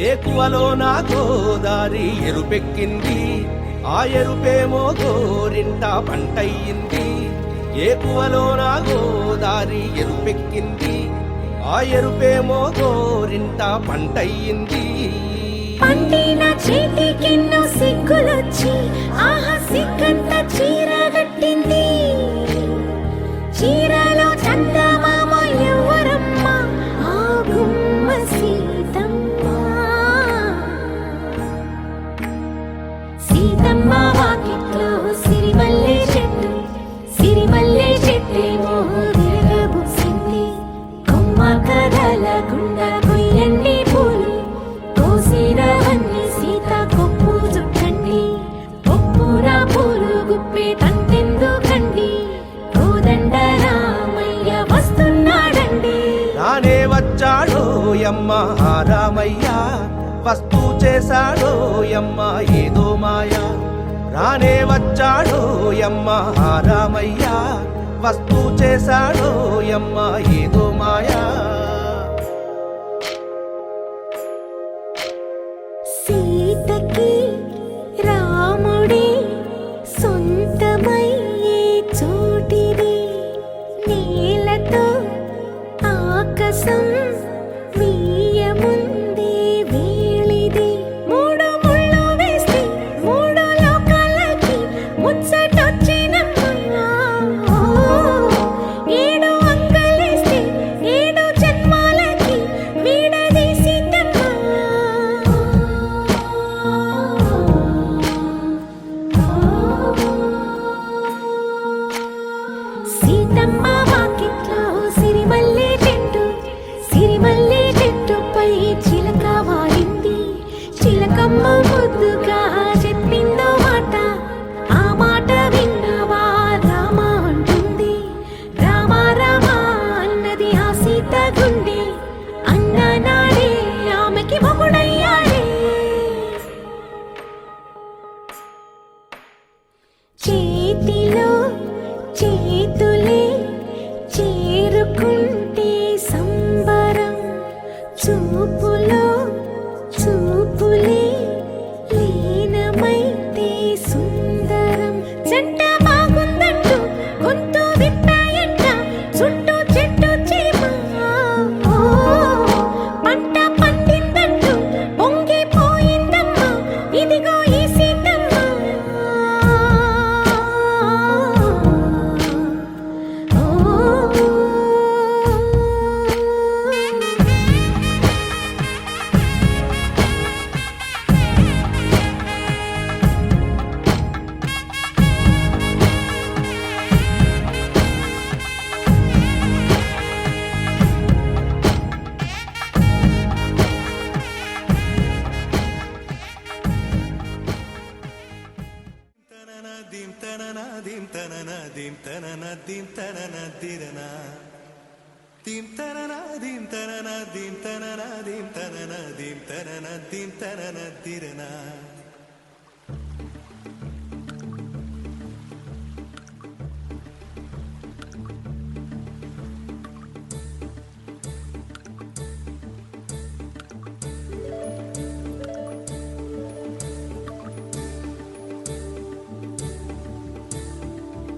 ఏకువలో నా గోదారి ఎరుపెక్కింది, ఆ ఎరుపేమో గోరింట పంటయ్యింది. ఏకువలో నా గోదారి ఎరుపెక్కింది, ఆ ఎరుపేమో గోరింట పంటయ్యింది. పండిన చేతికెన్నో సిగ్గులొచ్చి ఆహా సిగ్గంత చీర కట్టింది. చీరలో చందమామ ఎవరమ్మ, ఆ గుమ్మ సీతమ్మ. సీతమ్మ వాకిట్లో సిరిమల్లె చెట్టు, సిరిమల్లె చెట్టేమో విరగబూసింది. కొమ్మ కదలకుండా కొయ్యండి పూలు, కోసినవన్నీ సీత కొప్పు చుట్టండి. కొప్పున పూలు గుప్పే తంతెందుకండి, కోదండ రామయ్య వస్తున్నాడండి. రానే వచ్చాడో యమ్మ ఆ రామయ్య, వస్తూ చేశాడో యమ్మ ఏదో మాయా. రానే వచ్చాడో యమ్మ ఆ రామయ్య, వస్తూ చేశాడో యమ్మ ఏదో మాయా. సీతకి రాముడే సొంతమయ్యే చోటిది, నేలతో ఆకాశం వీయముందే వేళిది. మూడు ముళ్ళు వేస్తే మూడు లోకాలకి ముచ్చటొచ్చినమ్మా. ఏడు అంగలేస్తే ఏడు జన్మాలకి వీడదీసిద్దమ్మా. సీతమ్మ వాకిట్లో సిరిమల్లె చెట్టు, సిరిమల్లె చెట్టుపై చిలక వాలింది. చిలకమ్మ ముద్దుగా చెప్పిందో మాట, ఆ మాట విన్నవా రామ అంటుంది. రామ రామ అన్నది ఆ సీత గుండె, అన్న నాడే ఆమెకి మొగుడయ్యాడే. చేతిలో చేతులే చేరుకుంటే సంబరం, చూపులో చూపులే లీనమైతే సుందరం. జంట బాగుందంటూ గొంతు విప్పాయంట చుట్టూ చెట్టు చీమ. ఓ, పంట పండిందంటూ పొంగిపోయిందమ్మా, ఇదిగో ఈ సీతమ్మ.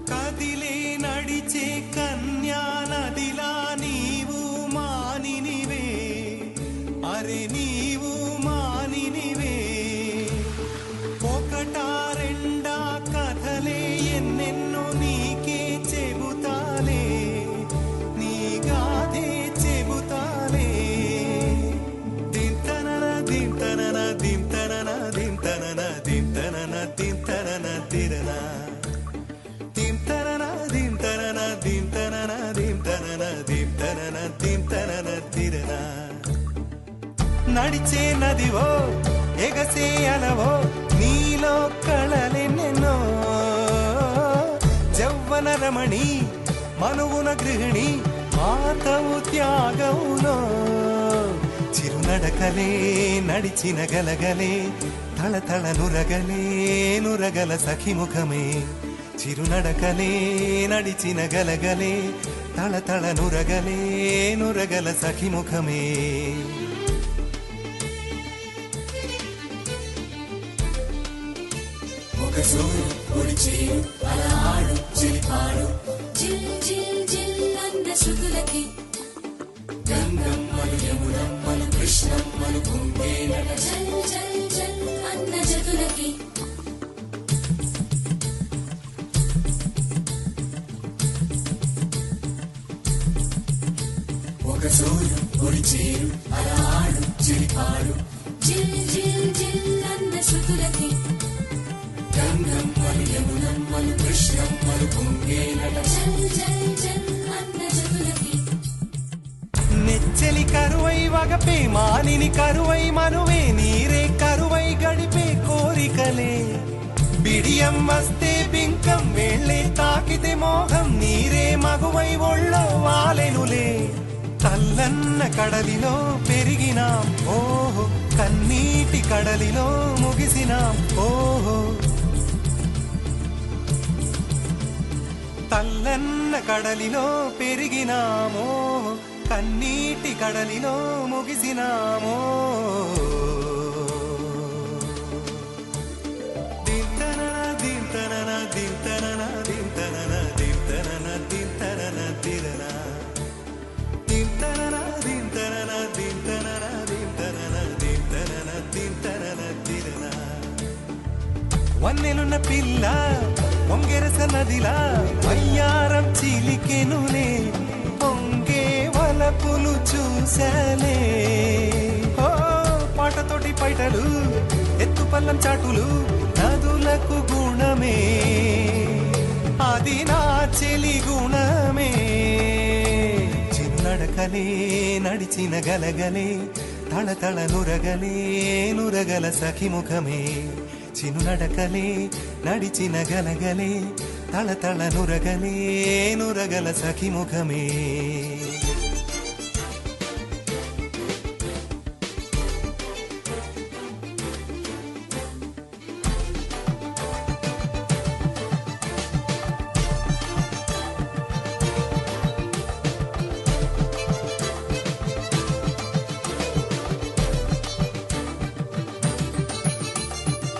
కదిలే నడిచే కన్యా నదిలా నీవు మానినివే, అరే నీవు మానినివే. ఒకటా రెండా కథలే ఎన్నెన్నో నీకే చెబుతాలే, నీ గాథే చెబుతాలే. దింతనన దింతనన దింతనన దింతనన దింతనన దింతనన దిరనా. నడిచే నదివో ఎగసే అలవో, నీలో కళలెన్నెన్నో. జవ్వన రమణి మనువున గృహిణి, మాతవు త్యాగవులో. చిరునడకలే నడిచిన గలగలే, తళతళ నురగలే నురగల సఖిముఖమే. చిరునడకలే నడిచిన గలగలే, తళతళ నురగలే నురగల సఖిముఖమే. జిల్ జిల్ జిల్ అన్న శృతులకి గంగమ్మలు యమునమ్మలు కృష్ణమ్మలు పొంగేనట జల్ జల్ జల్ అన్న జతులకి ఒక సూర్యు ఒడి చేరు అలా ఆడు చిలిపాడు జిల్ జిల్ జిల్ అన్న శృతులకి గంగమ్మలు యమునమ్మలు కృష్ణమ్మలు పొంగేనట జల్ జల్ జల్ అన్న జతులకి నెచ్చలి కరువై వగపే మానిని కరువై మనువే నీరే కరువై గడిపే కోరికలే బిడియం వస్తే బింకం వేళ్ళే తాకితే మోహం నీరే మగువై ఒళ్ళో వాలెనులే తల్లన్న కడలిలో పెరిగినాం ఓహో కన్నీటి కడలిలో ముగిసినాం ఓహో తల్లన్న కడలిలో పెరిగినామో కన్నీటి కడలిలో ముగిసినామో దింతనన దింతనన దింతనన దింతనన దింతనన దింతనన దిరన దింతనన దింతనన దింతనన దింతనన దింతనన దింతనన దిరన వన్నెలున్న పిల్ల పొంగెరస నదిలా వయ్యారం చిలికెనులే పొంగే వలపులు చూసలే ఓ పాటతోటి పైటలు ఎత్తు పల్లం చాటులు నదులకు గుణమే అది నా చెలి గుణమే చిన్నడకలే నడిచిన గలగలే తళతళ నురగలే నురగల సఖిముఖమే చిన్నడకలే నడిచిన గలగలే తళతళ నురగలే నురగల సఖిముఖమే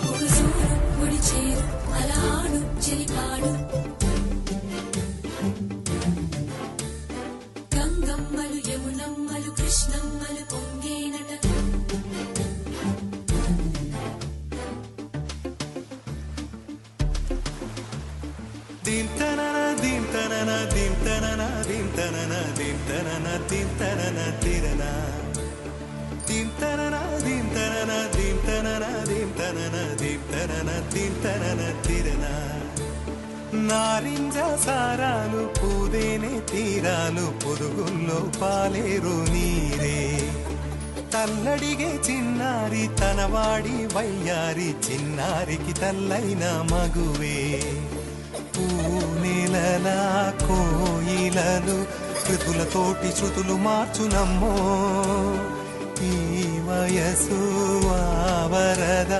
ఒక సూర్యు ఒడి చేరు అలా ఆడు చిలిపాడు గంగమ్మలు యమునమ్మలు కృష్ణమ్మలు పొంగేనట దింతనన దింతనన దింతనన దింతనన దింతనన దింతనన తిరన దింతనన దింతనన దింతనన దింతనన దింతనన దింతనన తిరన నారింజ సారాలు పూదేనే తీరాలు పొరుగుల్లో పాలేరు నీరే తల్లడిగే చిన్నారి తనవాడి వయ్యారి చిన్నారికి తల్లైన మగువే పూనెలలా కోయిలలు కృతులతోటి శృతులు మార్చునమ్మో ఈ వయసు ఆవరద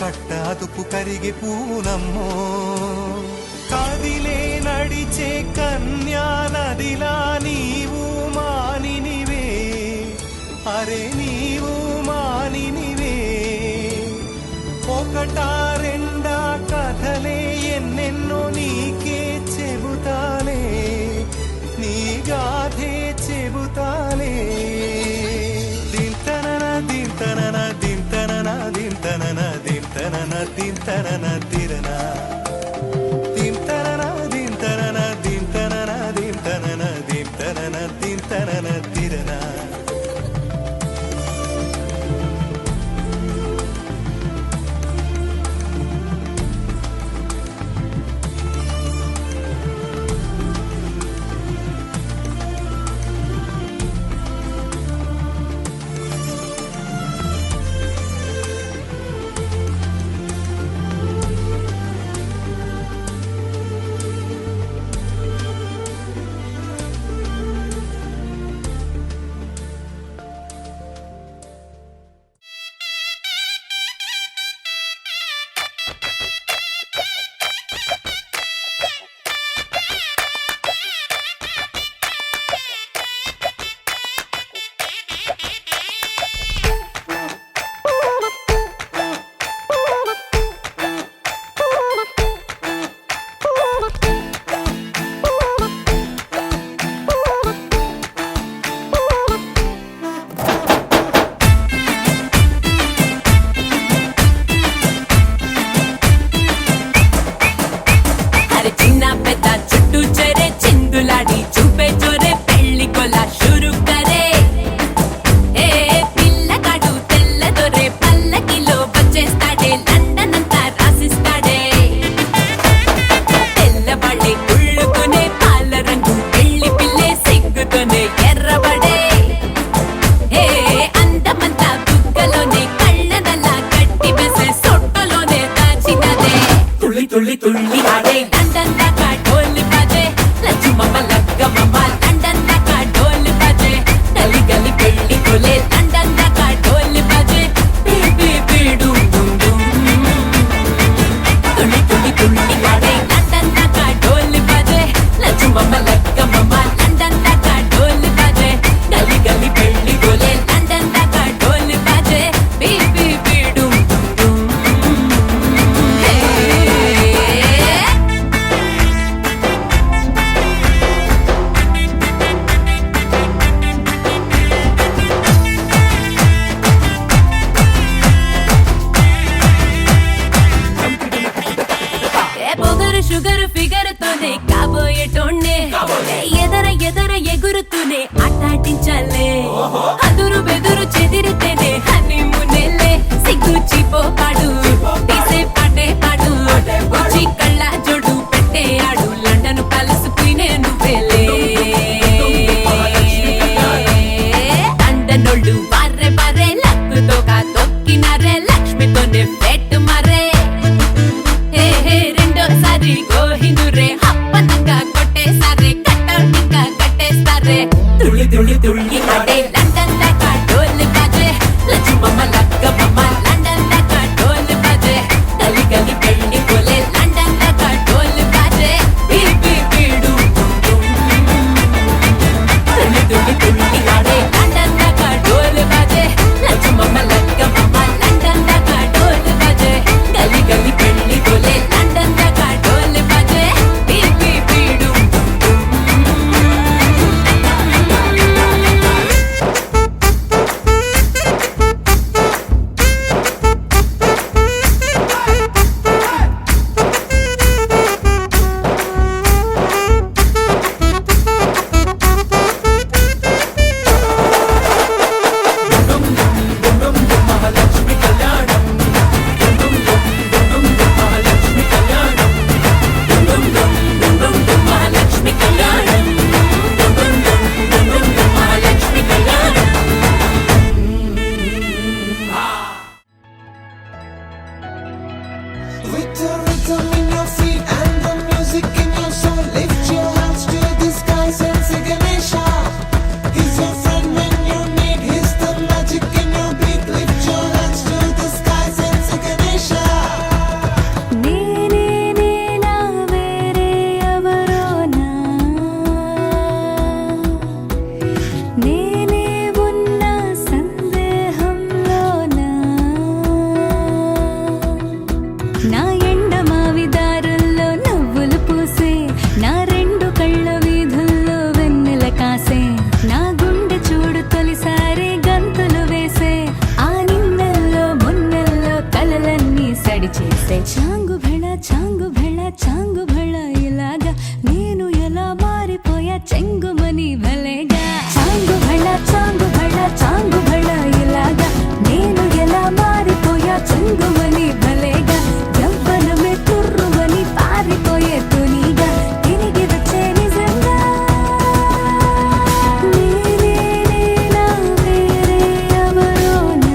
కట్టాదుపు కరిగి పూనమ్మో కదిలే నడిచే కన్యా నదిలా నీవు మానినివే అరే నీవు మానినివే ఒకటా రెండా కథలే ఎన్నెన్నో నీకే చెబుతాలే నీ గాథే చెబుతాలే దింతనన దింతనన దింతనన దింతనన దింతనన దింతనన తిరన దింతనన దింతనన దింతనన దింతనన దింతనన లండన్ దాకా ఢోల్ బజే లచ్చుమమ్మ లగ్గమమ్మ లండన్ దాకా ఢోల్ బజే గలి గలి పెళ్లి కొలే లండన్ దాకా ఢోల్ బజే బీ బీ డుమ్ డుమ్ డుమ్ తులి తులి తులి ఆడే లండన్ దాకా ఢోల్ బజే లచ్చుమమ్మ లగ్గమమ్మ లండన్ దాకా ఢోల్ బజే గలి గలి పెళ్లి కొలే లండన్ దాకా ఢోల్ బజే బీ బీ బీ డుమ్ డుమ్ పొగరు షుగర్ ఫిగర్ తోనే కాబోయేటోన్నే ఎదర ఎదర ఎగురుతూనే ఆటాటించాలే అదురు బెదురు చెదిరితేనే హనీమూనేలే సిగ్గు చీపోపాడు తీసే పాటే పాడు గుచ్చి కళ్ళ జోడు పెట్టే ఆడు లండన్ కలుసుకునే నువ్వేలే లండనోళ్ళు బార్రే బార్రే లక్కుతోగా తొక్కినారే లక్ష్మితోనే పెట్టు మరే రెండోసారి గోహిందురే అప్పనంగా కొట్టేసారే కట్టౌటింగా కట్టేస్తారే తుళ్ళి తుళ్ళి తుళ్ళి ఆడే లండన్ దాకా ఢోల్ బజే లచ్చుమమ్మ లగ్గమమ్మ లండన్ దాకా ఢోల్ బజే గలి గలి పెళ్లి కొలే లండన్ దాకా ఢోల్ బజే బీ బీ బీ డుమ్ డుమ్ డుమ్ తుళ్ళి తుళ్ళి తుళ్ళి ఆడే లండన్ దాకా ఢోల్ బజే లచ్చుమమ్మ లగ్గమమ్మ లండన్ దాకా ఢోల్ బజే గలి గలి పెళ్లి కొలే లండన్ దాకా ఢోల్ బజే బీ బీ బీ డుమ్ డుమ్ మహాలక్ష్మి కళ్యాణం మహాలక్ష్మి కళ్యాణం With the rhythm in your feet and the music in your soul, lift your hands to the skies and say Ganesha. He's your friend when you need. He's the magic in your beat. Lift your hands to the skies and say Ganesha. నేనే నేనా వేరే ఎవరోనా నేనే ఉన్న సందేహంలోనా నా ఎండమావి దారుల్లో నవ్వులు పూసే నా రెండు కళ్ళ వీధుల్లో వెన్నెల కాసే నా గుండె చూడు తొలిసారి గంతులు వేసే ఆ నిన్నెల్లో మొన్నెల్లో కలలన్నీ సడి చేసే చాంగు భళ చాంగు భళ ఇలాగా నేను ఎలా మారిపోయా చెంగుమని భలేగా చాంగు భళ ఇలాగా నేను ఎలా మారిపోయా చెంగుమని భలేగా యవ్వనమే తుర్రుమని పారిపోయే తునిగా తిరిగి వచ్చే నిజంగా నేనే నేనా వేరే ఎవరోనా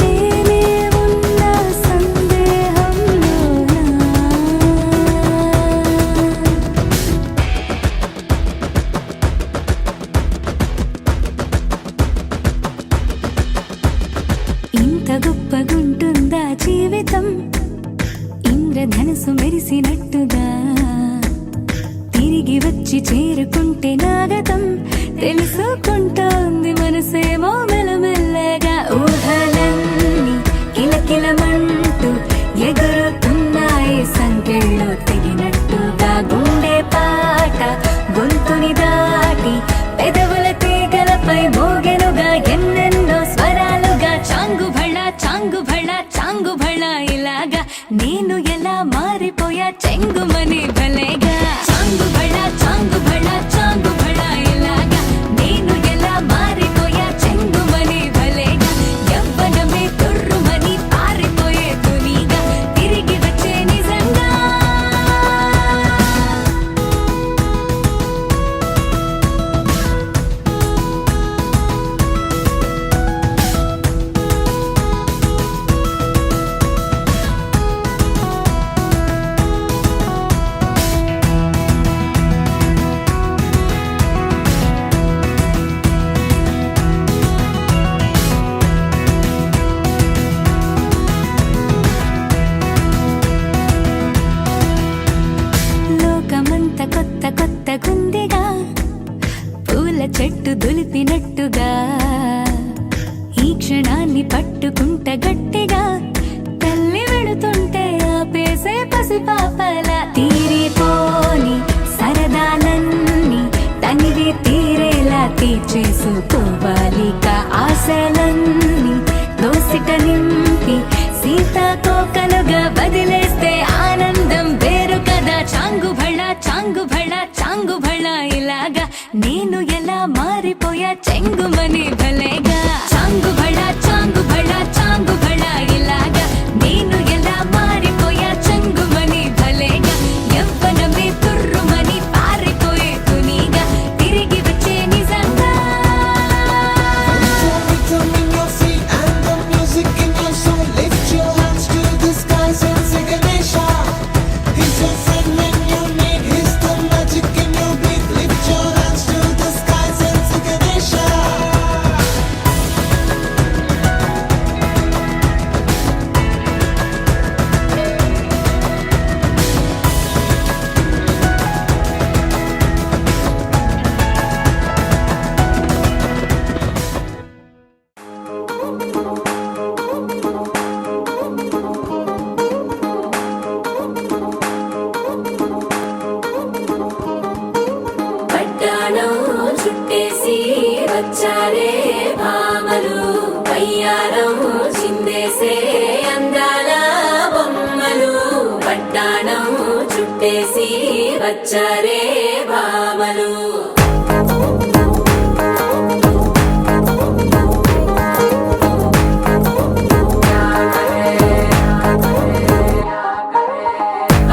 నేనే ఉన్న సందేహంలోనా ఇంత గొప్పగుంటుందా జీవితం ఇంద్రధనుసు మెరిసినట్టుగా తిరిగి వచ్చి చేరుకుంటే నాగతం తెలుసుకుంటోంది మనసేమో మెల్లమెల్లగా ఊహలన్నీ కిలకిలమంటూ ఎగురుతున్నాయి సంకెళ్ళు తెగినట్టుగా గుండె పాట గొంతుని దాటి పెదవుల తీగలపై మోగెనుగా ఎన్నెన్నో స్వరాలుగా చాంగు భళ ఇలాగా నేను ఎలా మారిపోయా చెంగుమని భలేగా చాంగు భళ ఇలాగా నేను ఎలా మారిపోయా క్షణాన్ని పట్టుకుంట గట్టిగా తల్లి వెళుతుంటే ఆపేసే పసిపాపల తీరిపోని సరదాలన్నీ తనివి తీరేలా తీర్చేసుకోవాలిక ఆశలన్నీ దోసిట నింపి సీతాకోకలుగా వదిలేస్తే ఆనందం వేరు కదా చాంగు భళ చాంగు భళ చాంగు భళ ఇలాగా నేను ఎలా మారిపోయా చెంగుమని భలేగా చాంగు భళ చాంగు భళ చాంగు భళ ఇలాగా నేను ఎలా మారిపోయా చెంగుమని భలేగా యవ్వనమే తుర్రుమని పారిపోయే తునిగా తిరిగి వచ్చే నిజంగా Rhythm in your feet and the music in your soul. Lift your hands to the skies and say Ganesha. He's your friend when you need. He's the magic in your beat. Lift your hands to the skies and say Ganesha. పట్టాణం చుట్టేసి వచ్చారే భామలు పయ్యారం చిందేసే అందాల బొమ్మలు పట్టాణం చుట్టేసి వచ్చారే భామలు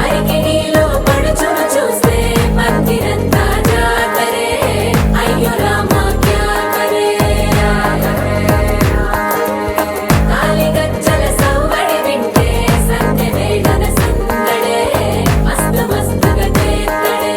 అరికిణీలో పడుచును చూస్తే మందిరంతా జాతరే అయ్యో రామా క్యా కరే కాలిగజ్జల సవ్వడి వింటే సంధ్య వేళన సందడే మస్తు మస్తుగా చేత్తడే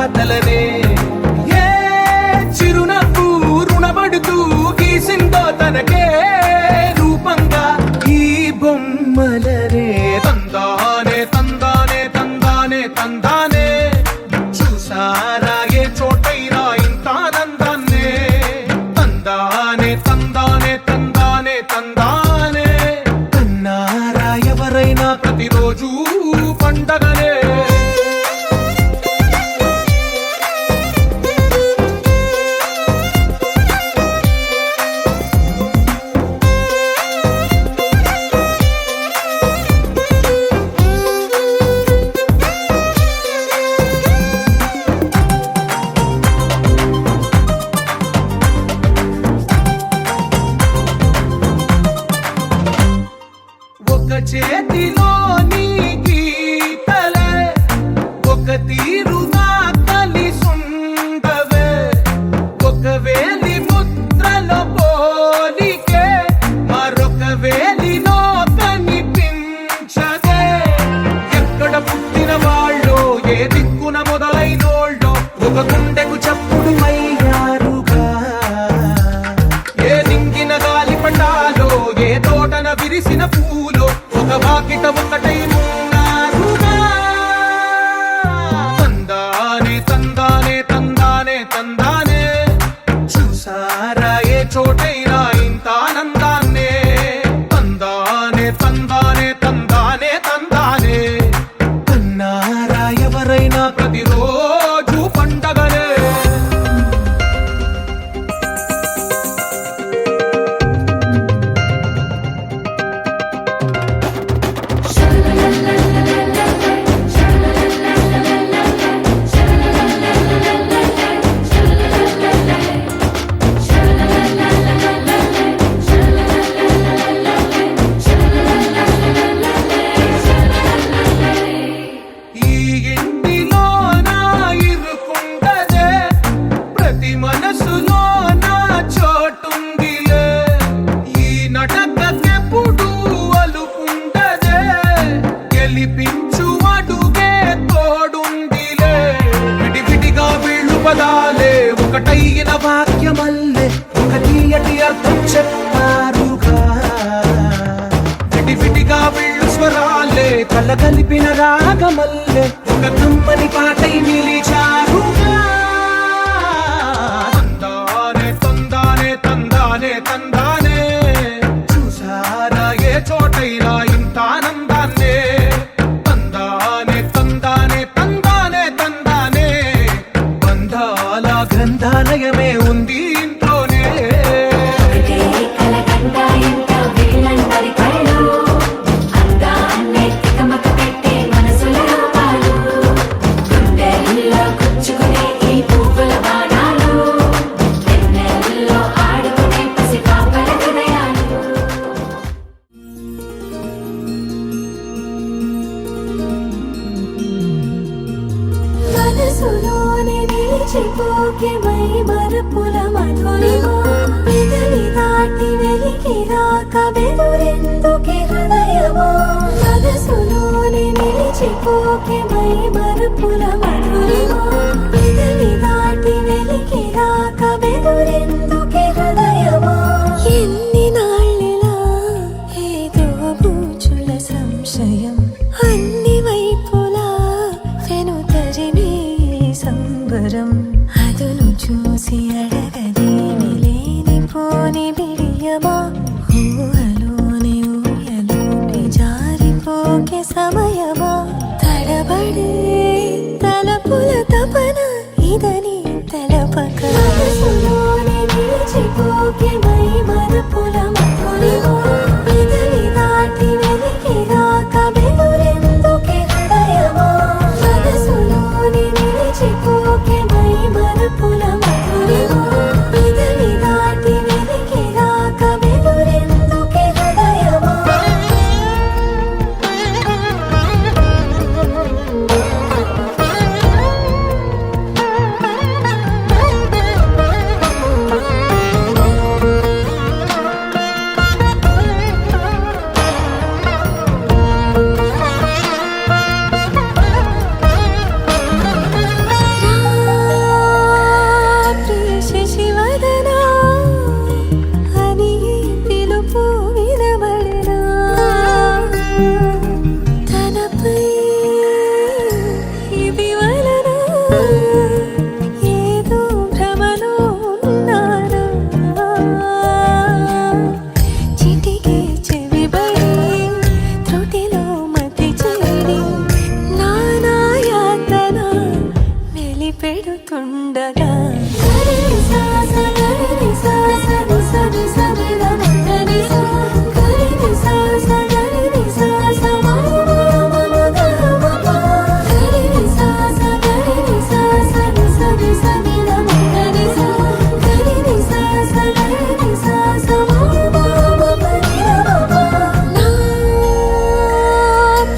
రాతలనే ఏ చిరునవ్వు రుణపడుతూ గీసిందో తనకే రూపంగా ఈ బొమ్మలనే తందానే తందానే తందానే తందానే చూసారా ఏ చోటైనా ఇంత ఆనందాన్నే తందానే తందానే తందానే తందానే కన్నారా ఎవరైనా ప్రతిరోజు పండగనే ఒక చేతిలో నీ గీతలే ఒక తీరుగా కలిసుండవే ఒక వేలి ముద్రలో పోలికే మరొక వేలిలో కనిపించదే ఎక్కడ పుట్టిన వాళ్ళో ఏ దిక్కున మొదలైనోళ్ళో ఒక గుండెకు చప్పుడు అయ్యారుగా ఏ నింగిన గాలి పటాలో ఏ తోటన విరిసిన పూలో ఒక వాకిట ఒకటై ఉన్నారుగా తందానే తందానే తందానే తందానే చూసారా ఏ చోటైనా ఇంత ఆనందాన్నే తందానే తందానే తందానే తందానే కన్నారా ఎవరైనా ప్రతిరోజు పండగనే ఈ ఇంటిలో నా ఇరుకుండదే ప్రతి మనసులో నా చోటుందిలే ఈ నటకెప్పుడు అలుకుండదే గెలిపించు అడుగే తోడుందిలే విడివిడిగా వీళ్ళు పదాలే ఒకటైన వాక్యమల్లే ఒక తీయటి అర్థం చెప్పారుగా విడివిడిగా వీళ్ళు స్వరాలే కళ్ళ కలిపిన రాగమల్లే ఒక కమ్మని పాటై నిలిచారుగా తందానే తందానే తందానే తందానే చూసారా ఏ చోటైనా ఇంత ఆనందాన్నే తందానే తందానే తందానే తందానే బంధాల గ్రంథాలయమే ఉంది ఇంట్లోనే ఒకటే కలకండ ఇంత వీళ్ళందరి కళ్ళు అందాన్నే తికమక పెట్టే మనసుల రూపాలు గుండెల్లో గుచ్చుకునే ఈ పువ్వుల బాణాలు వెన్నెల్లో ఆడుకునే పసిపాపల హృదయాలు మనసులోని నిలిచిపోకే మై మరపుల మధురిమా పెదవి దాటి వెలికి రాక బెదురెందుకే హృదయమా మనసులోని నిలిచిపోకే మై మరపుల మధురిమా పెదవి దాటి వెలికి రాక బెదురెందుకే హృదయమా ఎన్ని నాళ్ళిలా ఏదో బూచుల సంశయం అన్ని వైపులా వెనుతరిమే సంబరం అదును చూసి అడగదేమి లేనిపోని బిడియమా ఊహలోని ఊయలోకి జారిపోకే సమయమా తడబడే తలపుల తపన ఇదని తెలపక మనసులోని నిలిచిపోకే మై మరపుల మధురిమా పెదవి దాటి వెలికి రాక బెదురెందుకే హృదయమా మనసులోని నిలిచిపోకే మై మరపుల మధురిమా పెదవి దాటి వెలికి రాక బెదురెందుకే హృదయమా పెడుతుండగా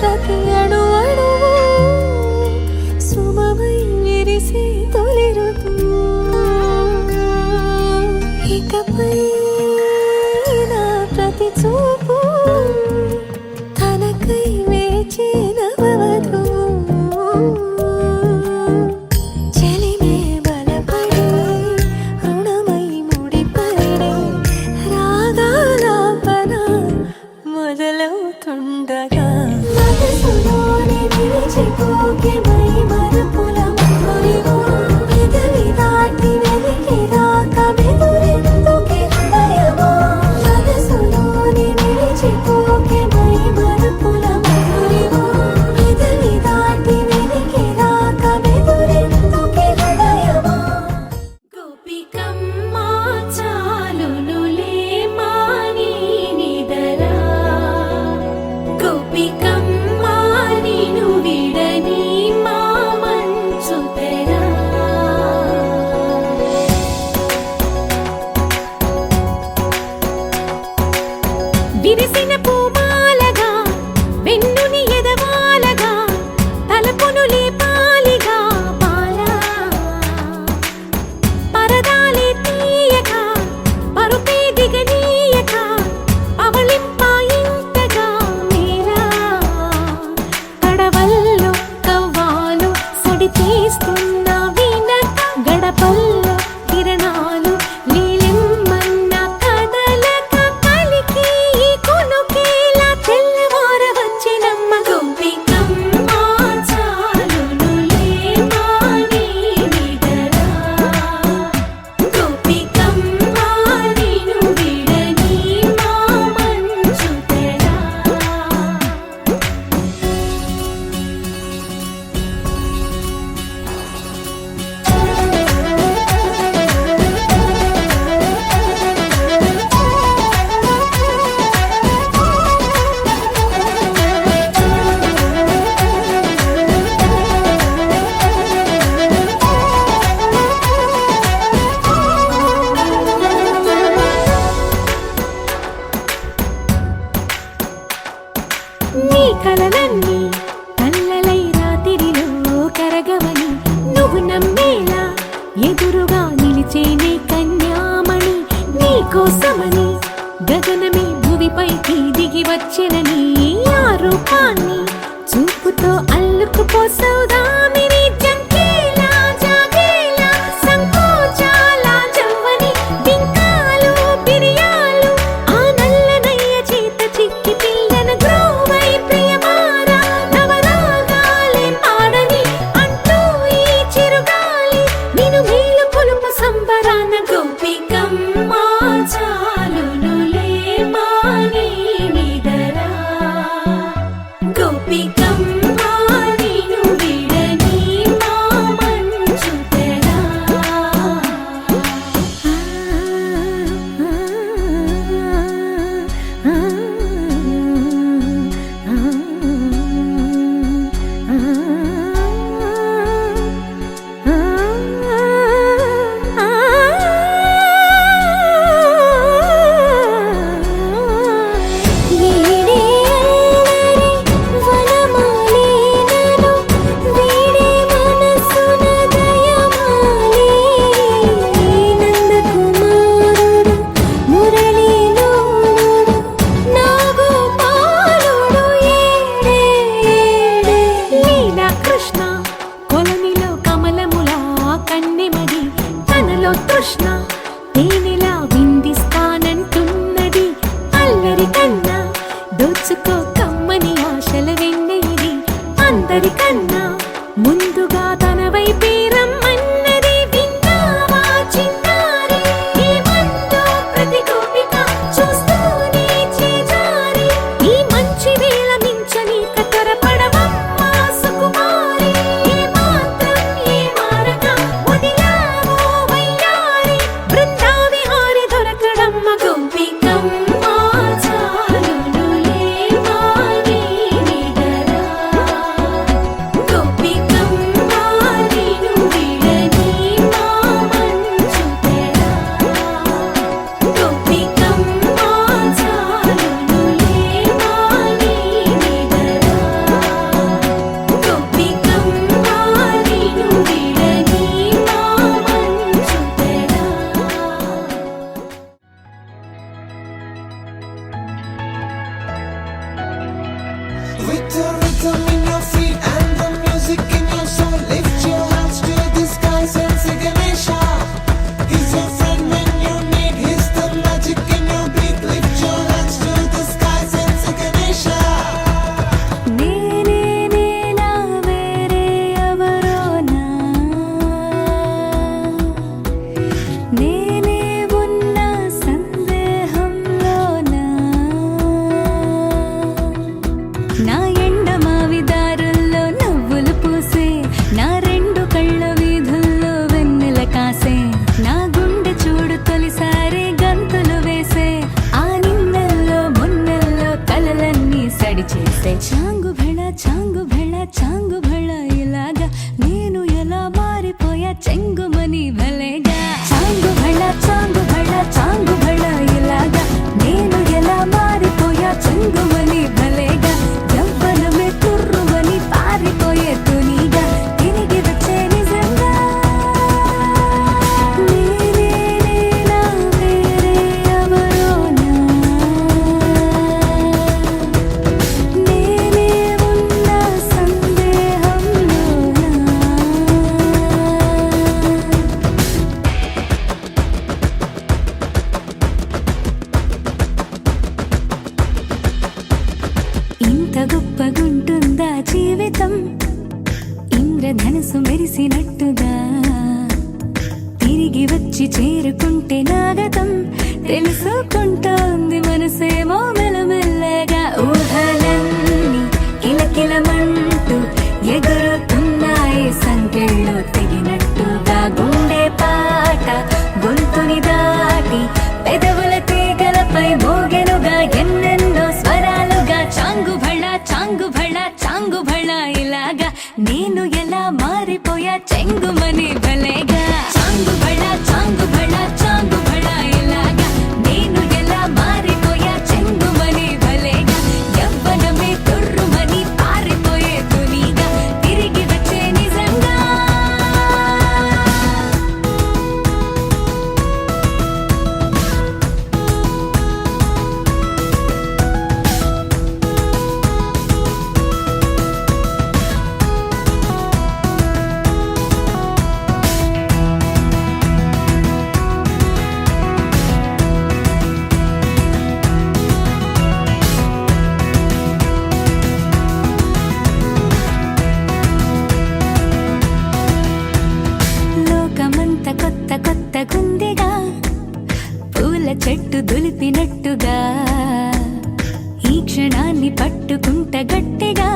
ప్రతి అణువు శుభమై విరిసే తొలి ఋతువు. ఇకపై నా ప్రతి చూపు తనకై వేచి నవవధువు. చెలిమే బలపడి రుణమై ముడిపడి రాగాలాపన మొదలవుతుండగా మనసులోని నిలిచిపోకే మై మరపుల మధురివో. పెదవి దాటి వెలికి రాక బెదురెందుకే హృదయమో. మనసులోని నిలిచిపోకే మై మరపుల మధురివో. పెదవి దాటి వెలికి రాక బెదురెందుకే హృదయమో. గోపికమ్మ చాలునులే మాని నిదరా. గోపికమ్మ నిను విడని మా మంచు తెరా. విరిసిన పూమాలగా వెన్నుని ఎదవాలగా తలపును లేపాలిగా పాలా. పరదాలే తీయక పరుపే దిగనీయక పవళింపాయింతగా మేరా. కడవల్లో కవ్వాలు సడి తీస్తున్న వీణత గడపల్లో కిరణాలు నీలిమ్మన్న కదలక కలికి ఈ కొనుకేలా తెల్లవార వచ్చినమ్మ. గోపికమ్మ చాలునులే మాని నిదరా. గోపికమ్మ నిను విడని మా మంచు తెరా. నీ కలలన్నీ కల్లలై రాత్రిలో కరగవని నువ్వు నమ్మేలా ఎదురుగా నిలిచేనే కన్యామణి. నీ కోసమని గగనమే భువిపైకి దిగి వచ్చినని ఆ రూపాన్ని చూపుతో అల్లుకుపోసౌదామిని. జంకేలా జాగేలా సంకోచాల జవ్వని బింకాలు బిరియాలు ఆ నల్లనయ్య చేత చిక్కి పిల్లన గ్రోవై ప్రియమారా. నవరాగాలే పాడని అంటూ ఈ చిరుగాలి నిను మేలు కొలుపు సంబరాన. గోపికమ్మ చాలునులే మాని నిదరా. గోపికమ్మ నిను విడని మా మంచు తెరా. తృష్ణ తేనెలా విందిస్తానంటున్నది. అల్లరి కన్నా దోచుకో కమ్మని ఆశల వెన్నెయిది. అందరికన్నా ముందుగా తన వైపే రమ్మన్నది. విన్నావా చిన్నారి ఏమందో ప్రతి గోపిక చూస్తూనే చేజారి. ఈ మంచి వేళ మించని కతరపడవమ్మా సుకుమారి. ఏ మాత్రం ఏ మారక చెంగుమని భలేగా చాంగు భళ చాంగు భళ ఇలాగా నేను ఎలా మారిపోయా చెంగుమని భలేగా యవ్వనమే తుర్రుమని పారిపోయే తునిగా తిరిగి వచ్చే నిజంగా నేనేనా వేరే ఎవరోనా నేనే ఉన్న సందేహంలోనా ఇంత గొప్పగుంటుందా జీవితం ఇంద్రధనుసు మెరిసినట్టుగా తిరిగి వచ్చి చేరుకుంటే నాగతం తెలుసుకుంటోంది మనసేమో మెల్లమెల్లగా ఊహలన్నీ కిలకిలమంటూ ఎగురుతున్నాయి సంకెళ్ళు తెగినట్టుగా గుండె పాట గొంతుని దాటి పెదవుల తీగలపై మోగెనుగా ఎన్నెన్నో స్వరాలుగా చాంగు భళ ఇలాగా నేను ఎలా మారిపోయా చెంగుమని భలేగా చాంగు భళ ఇలాగా నేను ఎలా మారిపోయా చెంగుమని భలేగా యవ్వనమే తుర్రుమని పారిపోయే తునిగా తిరిగి వచ్చే నిజంగా లోకమంత కొత్తగుందిగా పూల చెట్టు దులిపినట్టుగా ఈ క్షణాన్ని పట్టుకుంట గట్టిగా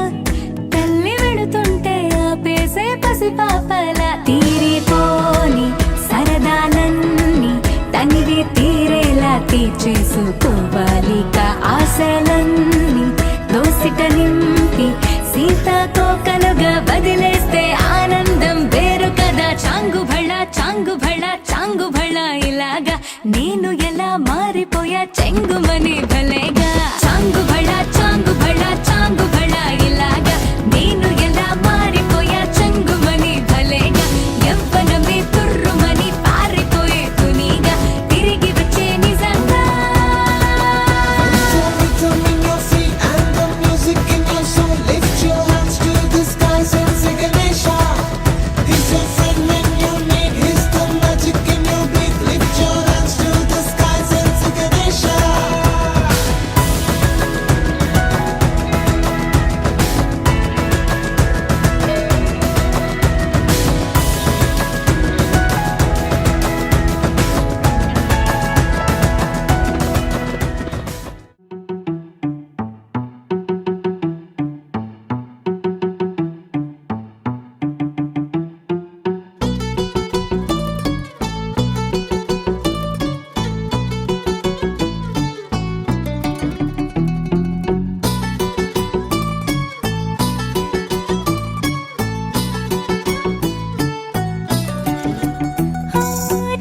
తల్లి వెళుతుంటే ఆపేసే పసిపాపల తీరిపోని సరదాలన్నీ తనివి తీరేలా తీర్చేసుకోవాలిక ఆశలన్నీ దోసిట నింపి సీతాకోకలుగా వదిలేస్తే ఆనందం వేరు కదా చాంగు భళ ఇలాగా నేను ఎలా మారిపోయా చెంగుమని భలేగా చాంగు భళ ఇలాగా నేను ఎలా మారిపోయా చెంగుమని భలేగా యవ్వనమే తుర్రుమని పారిపోయే తునిగా తిరిగి వచ్చే నిజంగా Rhythm in your feet and the music in your soul. Lift your hands to the skies and say Ganesha. He's your friend when you need. He's the magic in your beat. Lift your hands to the skies and say Ganesha.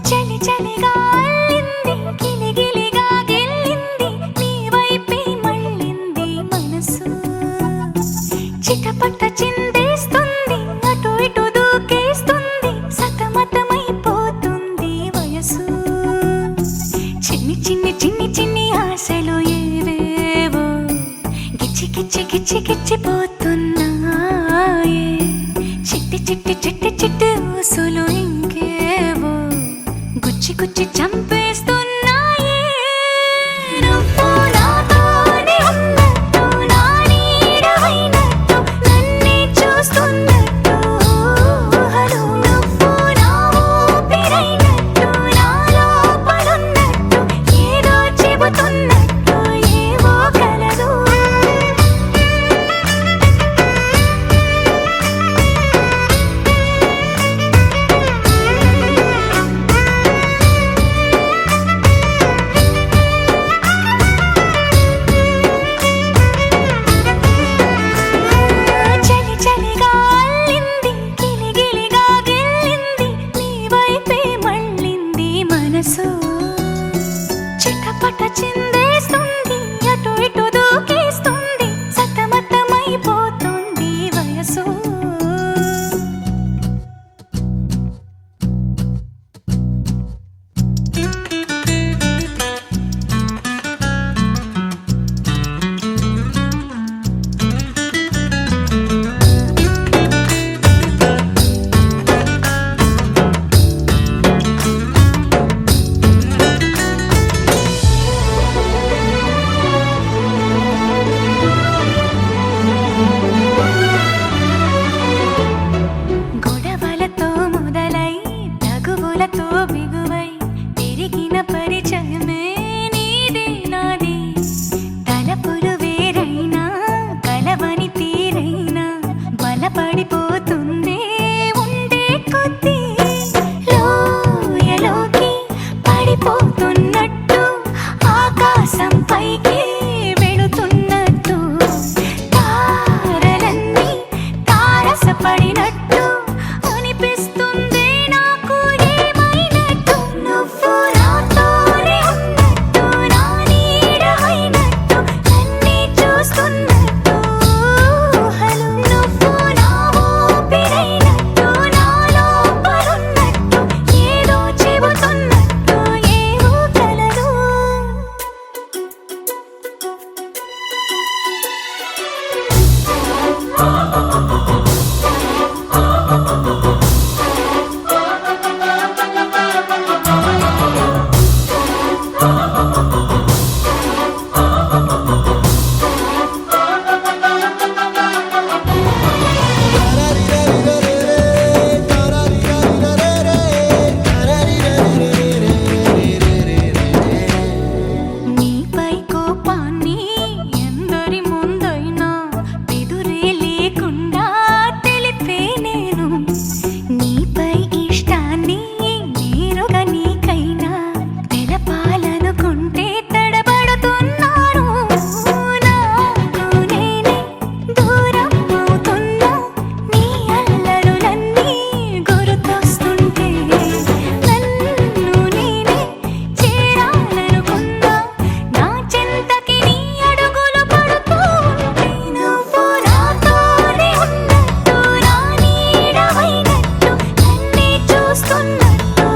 చలి చలిగా అల్లింది గిలిగిలిగా గెల్లింది నీ వైపే మళ్ళింది మనసు చిటపట చిందేస్తుంది అటు ఇటు దూకేస్తుంది సతమతమైపోతుంది వయసు చిన్ని చిన్ని చిన్ని చిన్ని ఆశలు ఏవేవో గిచ్చి గిచ్చి గిచ్చి గిచ్చిపోతున్నాయే చిట్టి చిట్టి చిట్టి చిట్టి ఊసులు ఇంకేవో గుచ్చి గుచ్చి చంపేస్తున్నాయే నువ్వు నాతోనే ఉన్నట్టు నా నీడవైనట్టు నన్నే చూస్తున్నట్టు ఊహలు నువ్వు నా ఊపిరైనట్టు నా లోపలున్నట్టు ఏదో చెబుతున్నట్టు ఏవో కలదు పూలతో బిగువై పెరిగిన పరిచయమే నీది నాది తలపులు వేరైనా కలవని తీరైనా బలపడిపోతుందే ఉండే కొద్దీ లోయలోకి పడిపోతున్నట్టు ఆకాశం పైకి వెళుతున్నట్టు తారలన్నీ తారసపడినట్టు అనిపిస్తుంది నాకు ఏమైనట్టు నువ్వు నాతోనే ఉన్నట్టు నా నీడ అయినట్టు నన్నే చూస్తున్నట్టు ఊహలు నువ్వు నా ఊపిరైనట్టు నా లోపలున్నట్టు ఏదో చెబుతున్నట్టు ఏవో కలలు నీపై కోపాన్ని ఎందరి ముందైనా ఎదురే లేకుండా తెలిపే నేను నీపై ఇష్టాన్ని నేరుగా నీకైనా తెలపాలనుకుంటే తడబడుతున్నాను నాకు నేనే దూరం అవుతున్నా నీ అల్లరులన్నీ గుర్తొస్తుంటే నన్ను నేనే చేరాలనుకున్నా నా చెంతకి నీ అడుగులు పడుతూ ఉంటే నువ్వు నాతోనే ఉన్నట్టు నా నీడ అయినట్టు నన్నే చూస్తున్నట్టు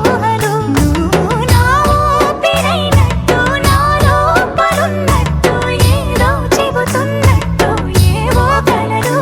ఊహలు నువ్వు నా ఊపిరైనట్టు నా లోపలున్నట్టు ఏదో చెబుతున్నట్టు ఏవో కలలు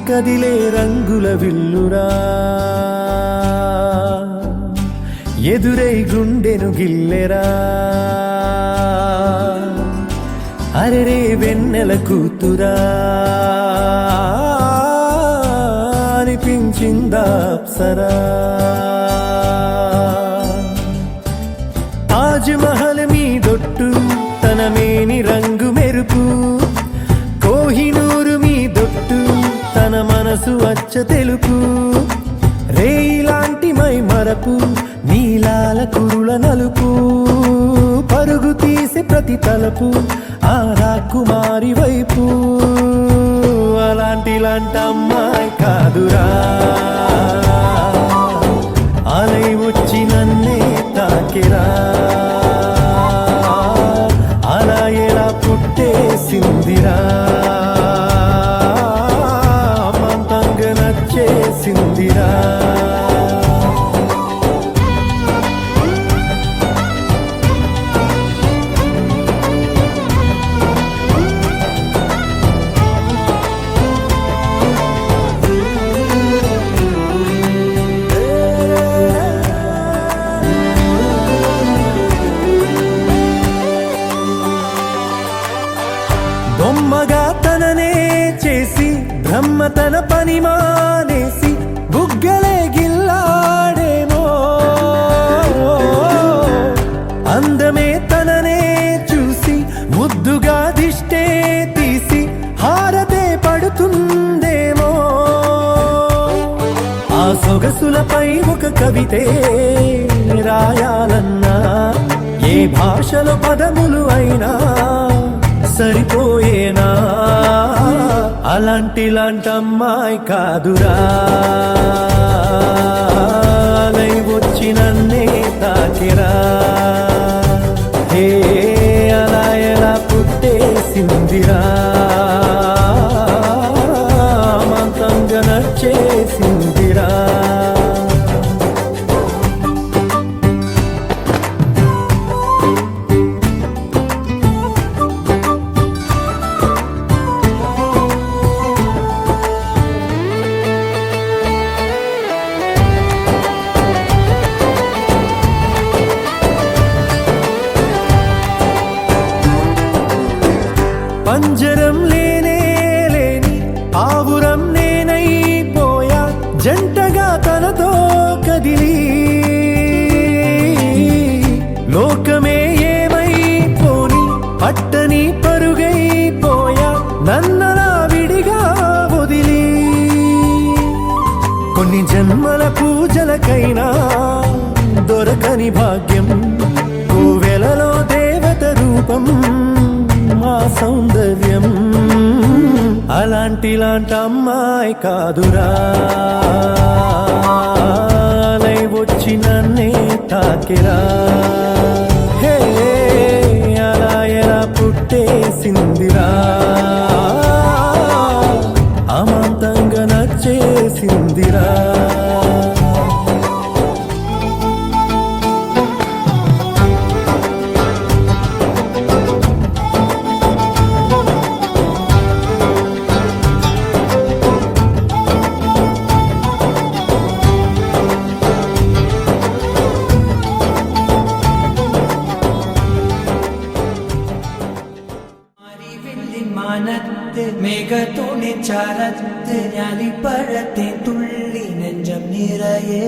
కదిలే రంగుల విల్లురా ఎదురై గుండెను గిల్లెరా అరెరే వెన్నెల కూతురా అనిపించిందా అప్సరా తాజ్ మహల్ మీదొట్టు తన మేని రంగు మెరుపు కోహినూరు మీదొట్టు తన మనసు అచ్చ తెలుపు రేయిలాంటి మై మరపు నీలాల కురుల నలుపు పరుగు తీసి ప్రతి తలపు ఆ రాకుమారి వైపు అలాంటి అమ్మాయి కాదురా అలై వచ్చి నన్నే తాకిరా అలా ఎలా పుట్టేసిందిరా మంతంగా నచ్చేసిందిరా బొమ్మగా తననే చేసి బ్రహ్మ తన పని మానేసి బుగ్గలే గిల్లాడేమో అందమే తననే చూసి ముద్దుగా దిష్టే తీసి హారతే పడుతుందేమో ఆ సొగసులపై ఒక కవితే రాయాలన్నా ఏ భాషలో పదములు అయినా సరిపోయేనా అలాంటి అమ్మాయి కాదురా అలై వచ్చి నన్నే తాకిరా హే అలా ఎలా పుట్టేసిందిరా మంతంగా నచ్చేసిందిరా కొన్ని జన్మల పూజలకైనా దొరకని భాగ్యం కోవెలలో దేవత రూపం మా సౌందర్యం అలాంటి అమ్మాయి కాదురా లై వచ్చి నన్నే తాకిరా హే అలా ఎలా పుట్టేసిందిరా అమాంతంగా నచ్చేసిందిరా മാനത്ത് മേഘത്തോടെ ചാരത്ത് ഞാലിപ്പഴത്തെ തുള്ളി നെഞ്ചം നിറയെ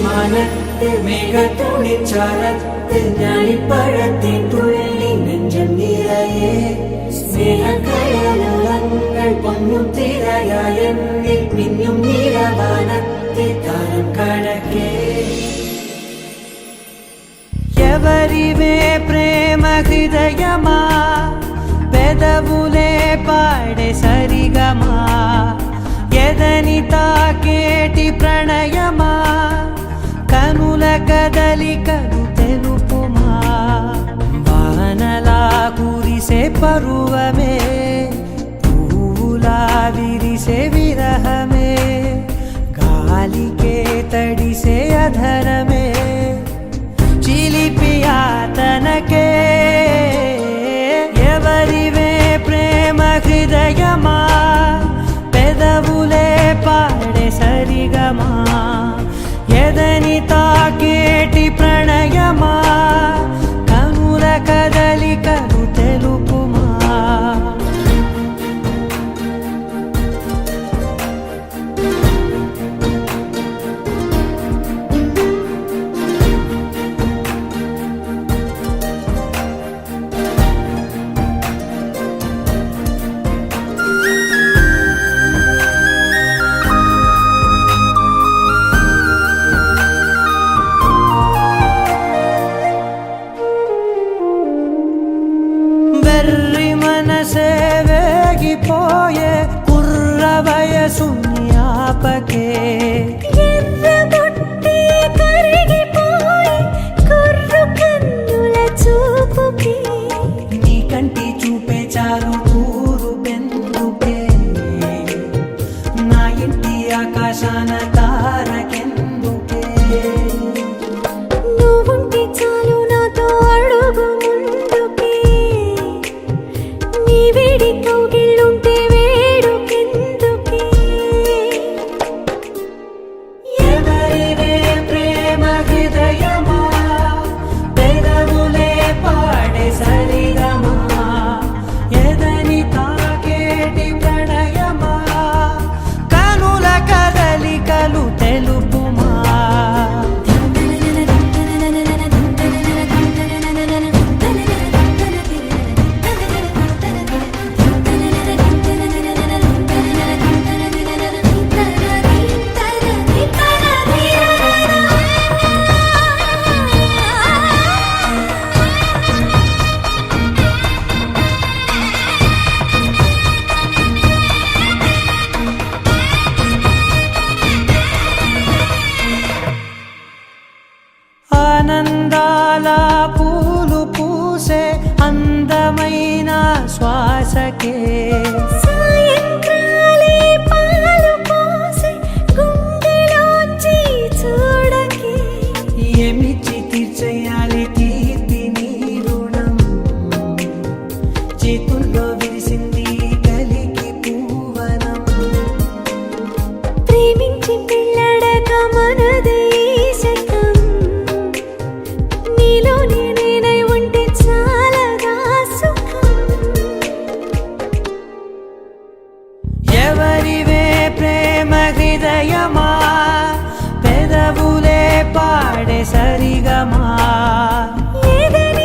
മാനത്ത് മേഘത്തോടെ ചാരത്ത് ഞാലിപ്പഴത്തെ തുള്ളി നെഞ്ചം നിറയെ സ്നേഹക്കയലുളങ്ങൾ പൊന്നും തിരയായെന്നിൽ മിന്നും നിറവാനത്തെ താരം കടക്കേ ఎవరివే ప్రేమ హృదయమా పెదవులే పాడే సరిగమా ఎదని తాకేటి ప్రణయమా కనుల కదలికలు తెలుపుమా వానలా కురిసే పరువమే పూలా విరిసే విరహమే గాలికే తడిసే అధరమే చిలిపియా తనకే ఎవరివే ప్రేమ హృదయమా పెదవులే పాడే సరిగమా ఎదని తాకేటి ప్రణయమా కనుల కదలికలు తెలుపుమా వెర్రి మనసే వేగిపోయే కుర్ర వయసు జ్ఞాపకే ఎర్రబొట్టి కరిగిపోయి కుర్రు కన్నుల చూపుకి నీ కంటి చూపే చాలు ఊరు పెందుకే నా ఇంటి ఆకాశాన తారకెందుకే నువ్వుంటే చాలు నాతో అడుగు ముందుకి నీ వేడి కౌగిళ్ళుంటే వేడుకెందుకే ఎవరివే ప్రేమ హృదయమా పెదవులే పాడే సరిగమా ఎదని తాకేటి ప్రణయమా కనుల కదలికలు తెలుపుమా ఆనందాల పూలు పూసే అందమైన శ్వాసకే సాయంకాలే పాలు పోసి గుండెలోంచి చూడకే ఏమిచ్చి తీర్చేయాలి తీర్తి నీ రుణం చేతుల్లో విరిసింది కలికి పూవనం ప్రేమించి పెళ్ళడక మనదే శకం నీలో నేనై ఉంటే చాలదా సుఖం ఎవరివే ప్రేమ హృదయమా పెదవులే పాడే సరిగమా ఏదని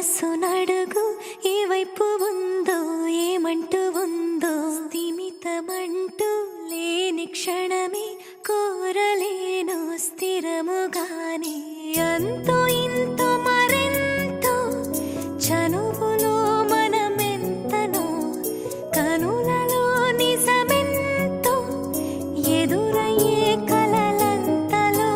మనసు నడుగు ఏ వైపు ఉందో ఏమంటూ ఉందో స్థిమితమంటూ లేని క్షణమే కోరలేను స్థిరముగానే అంతో ఇంతో మరెంతో చనువులో మనమెంతనో కనులలో నిజమెంతో ఎదురయ్యే కలలంతలో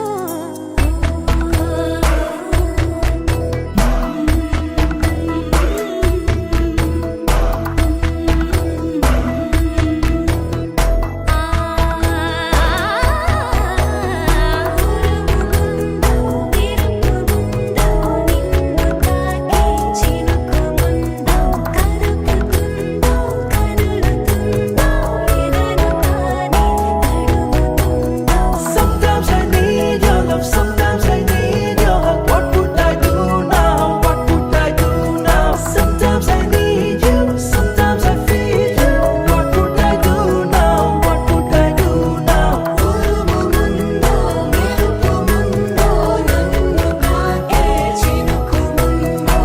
Sometimes I need your love, sometimes I need your hug. What would I do now? What would I do now? Sometimes I need you, sometimes I feel you. What would I do now? What would I do now? ఉరుముగుందో మెరుపుముందో నన్ను తాకే చినుకుముందో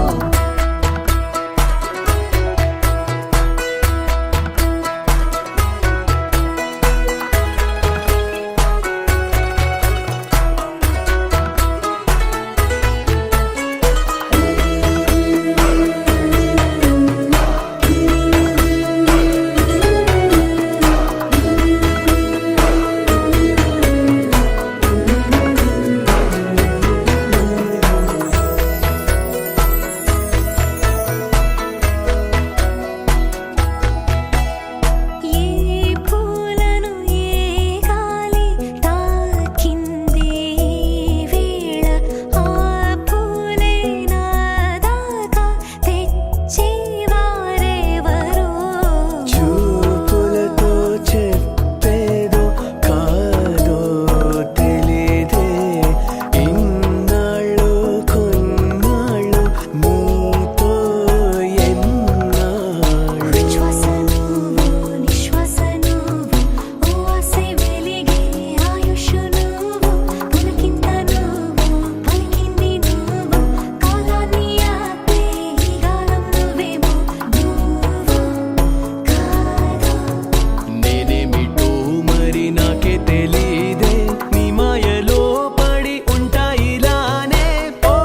ఏ పూలను ఏ గాలి తాకింది వేళ ఆ పూలే నాదాకా తెచ్చేవారెవరో చూపులతో చెప్పేదో కాదో తెలియదే ఇన్నాళ్ళు కొన్నాళ్ళు నీతో ఎన్నాళ్ళు శ్వాస నువ్వు నిశ్వాస నువ్వు ఓ ఆసే వెలిగే ఆయుష్ నువ్వు పులకింత నువ్వు పలికింది నువ్వు కాలాన్ని ఆపే ఈ గాలం నువ్వేమో నువ్వు కాదా నేనేమిటో మరి నాకే తెలీదే నీ మాయలో పడి ఉంటాయిలానే ఓ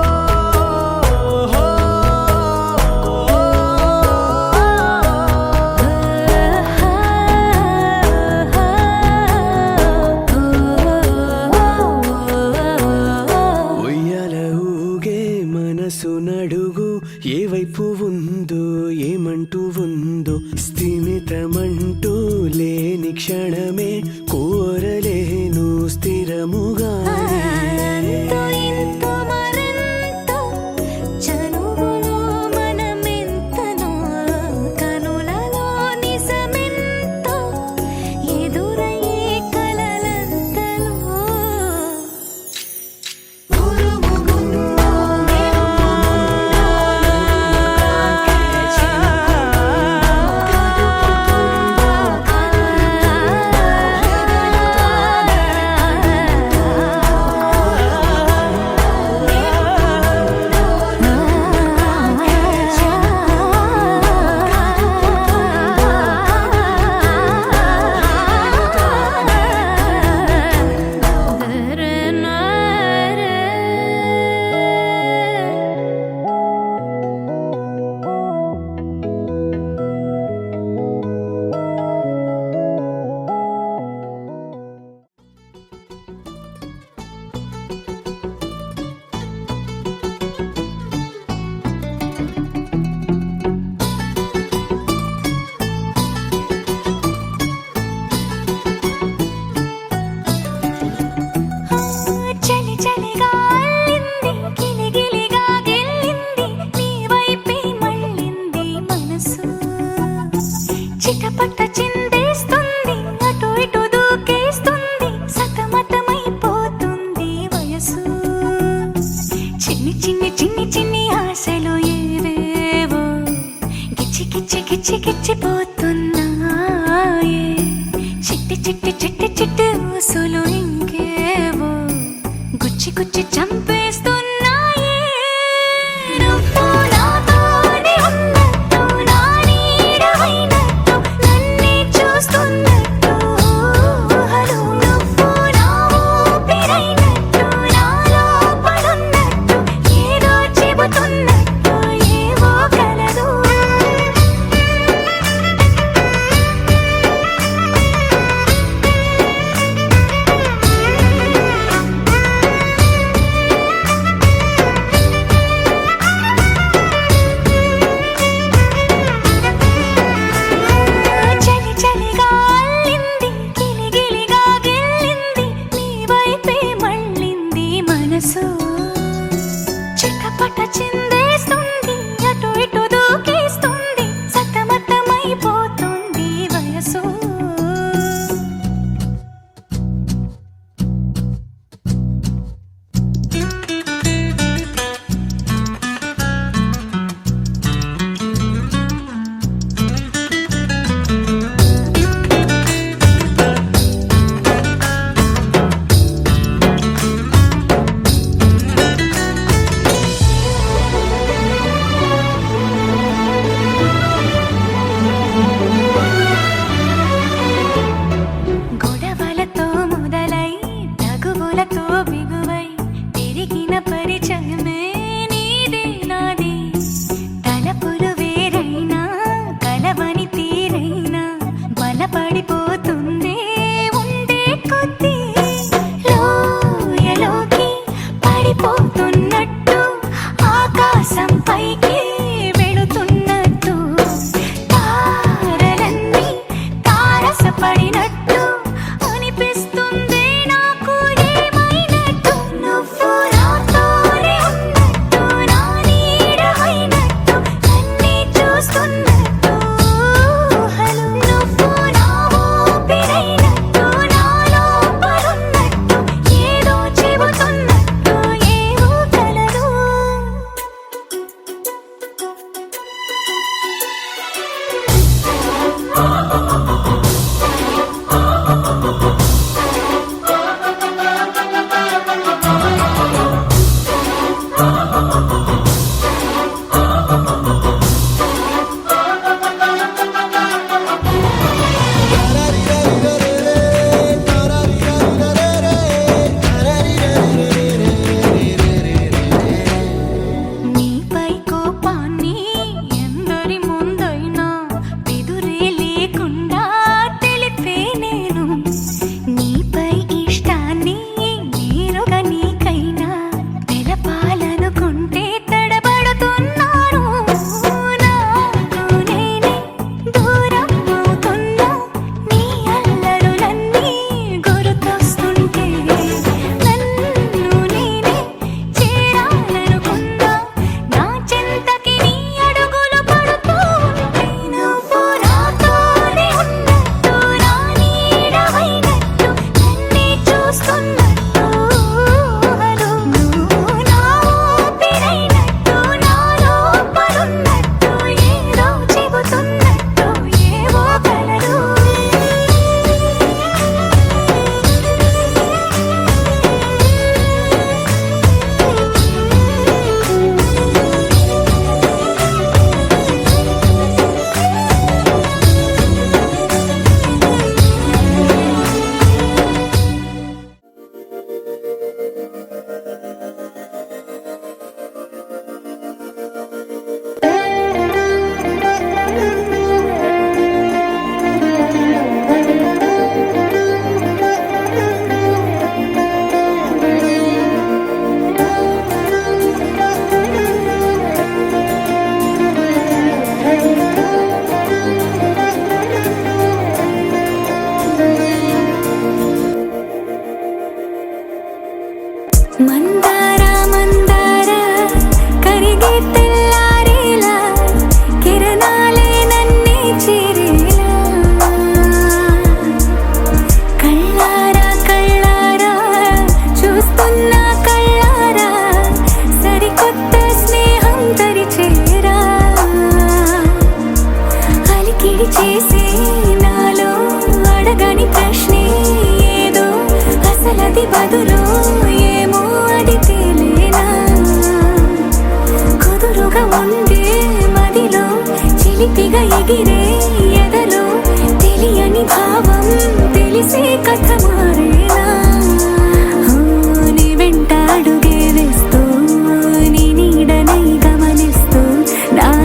ఉయ్యాల ఊగే మనసు నడుగు ఏ వైపు ఉందో ఏమంటూ ఉందో స్థిమితమంటూ లేని క్షణమే కోరలేను స్థిరముగా అంతో ఇంతో మరెంతో చనువులో మనమెంతనో కనులలో నిజమెంతో ఎదురయ్యే కలలంతలో ఉరుముగుందో చలి చలిగా అల్లింది గిలిగిలిగా గెల్లింది నీ వైపే మళ్ళింది మనసు చిటపట చిందేస్తుంది అటు ఇటు దూకేస్తుంది సతమతమైపోతుంది వయసు చిన్ని చిన్ని చిన్ని చిన్ని ఆశలు ఏవేవో గిచ్చి గిచ్చి గిచ్చి గిచ్చిపోతున్నాయే చిట్టి చిట్టి చిట్టి చిట్టి ఊసులు ఇంకేవో గుచ్చి గుచ్చి చంపేస్తున్నాయే నువ్వు నా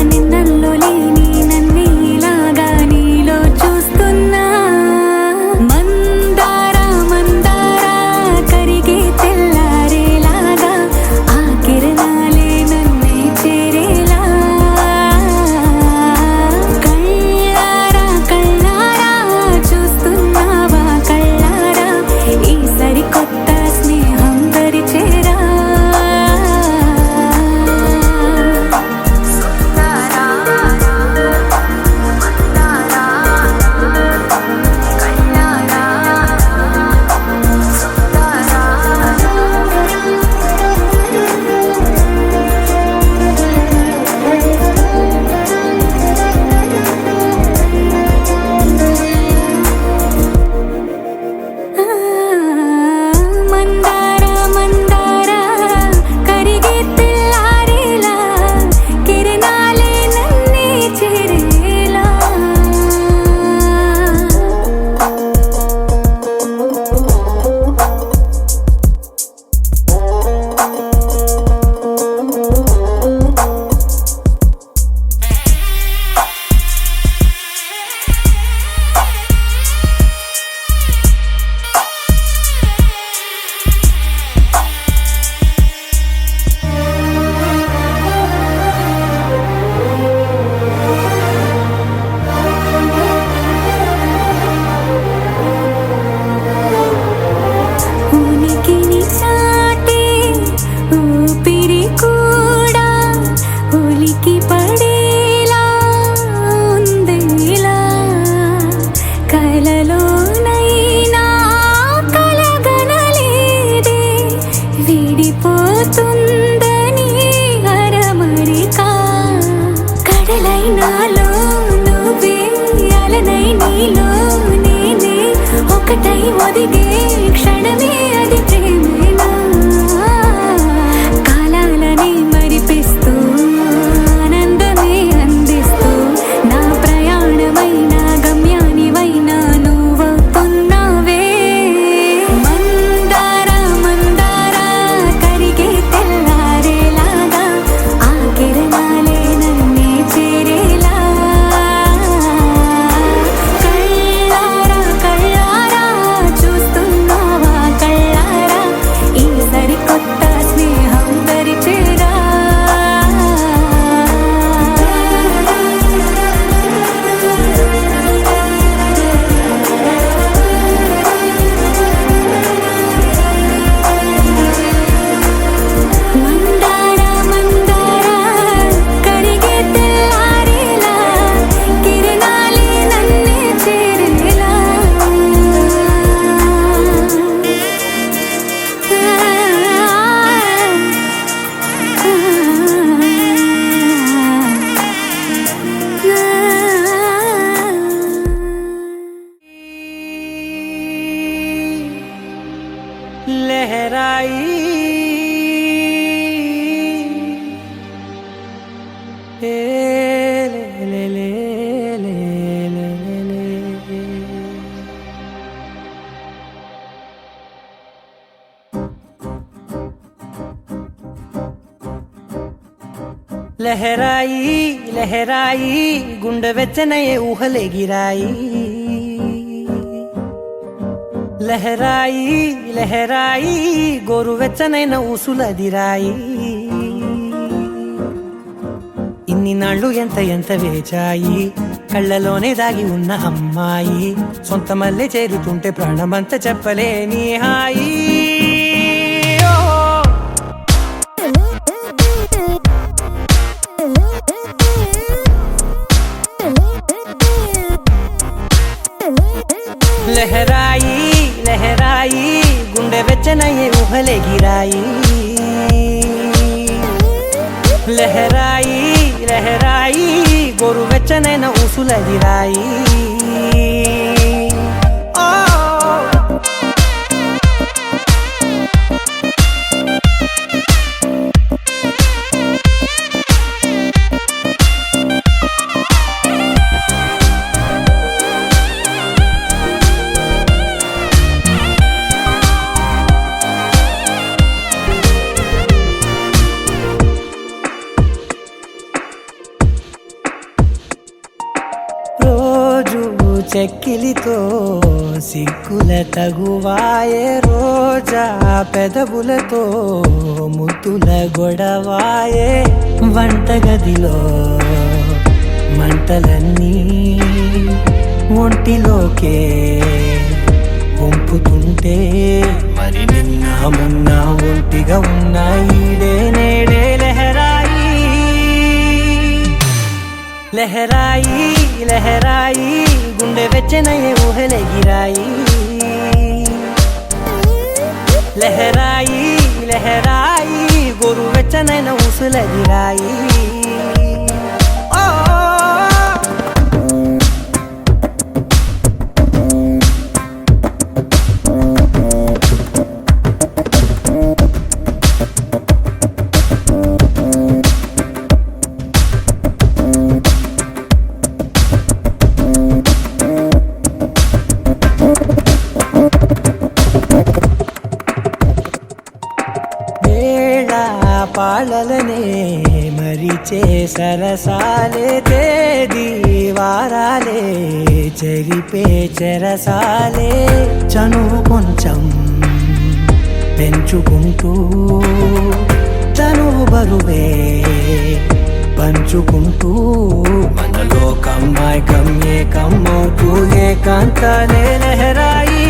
నిన్నల్లో లేని నన్నే ఇలాగా నీలో చూస్తున్నా మందార మందార కరిగే తెల్లారేలాగా ఆ కిరణాలే నన్నే చేరేలా కళ్ళారా కళ్ళారా చూస్తున్నావా కళ్ళారా ఈ సరికొత్త స్నేహం దరిచేరా మందార మందార కరిగే తెల్లారేలా కిరణాలే నన్నే చేరేలా ఉనికిని చాటే ఊపిరి కూడా ఉలికి పడేలా ఉందేలా కలలోనైనా కలగనలేదే విడిపోతుందని అరమరిక కడలైనాలో నువ్వే అలనై నీలో నేనే ఒకటై ఒదిగే క్షణమే అది ప్రేమేనా కాలాలని మరిపిస్తూ ఆనందమే అందిస్తూ నా ప్రయాణమైన గమ్యానివైనా నువ్వవుతున్నావే మందార మందార కరిగే తెల్లారేలాగా ఆ కిరణాలే నన్నే చేరేలా కళ్ళారా కళ్ళారా చూస్తున్నావా కళ్ళారా ఈ సరికొత్త స్నేహం దరిచేరా మందార మందార కరిగే తెల్లారేలా కిరణాలే నన్నే చేరేలా लहराई ले ले ले ले ले ले ले लहराई लहराई गुंड వెచ్చనయే ఊహలే గిరాయి లహరాయి లహరాయి గోరువెచ్చనైన ఊసులదిరాయి ఇన్ని నాళ్ళు ఎంత ఎంత వేచాయి కళ్ళలోనే దాగి ఉన్న అమ్మాయి సొంత మల్లె చేరుతుంటే ప్రాణమంత చెప్పలేని హాయి ఓ లహరాయి లహరాయి గుండె వెచ్చనయ్యే ఊహలే గిరాయి లహరాయి లహరాయి గోరు వెచ్చనైన ఊసులదిరాయి చెక్కిలితో సిగ్గుల తగువాయే రోజా పెదవులతో ముద్దుల గొడవాయే వంటగదిలో మంటలన్నీ ఒంటిలోకే వంపుతుంటే మరి నిన్న మొన్న ఒంటిగా ఉన్న ఈడే నేడే లహరాయి లహరాయి లహరాయి గుండె వెచ్చనయే ఊహలెగిరాయి లహరాయి లహరాయి గోరు వెచ్చనైన ఊసులెగిరాయి పాలలనే మరిచే సరసాలే తేదీ వారాలే చెరిపే చెరసాలే చనువు కొంచెం పెంచుకుంటూ చనువు బరువే పంచుకుంటూ మనలో కమ్మాయి కమ్మే కమ్మవుతూ ఏకాంతాలే లహరాయి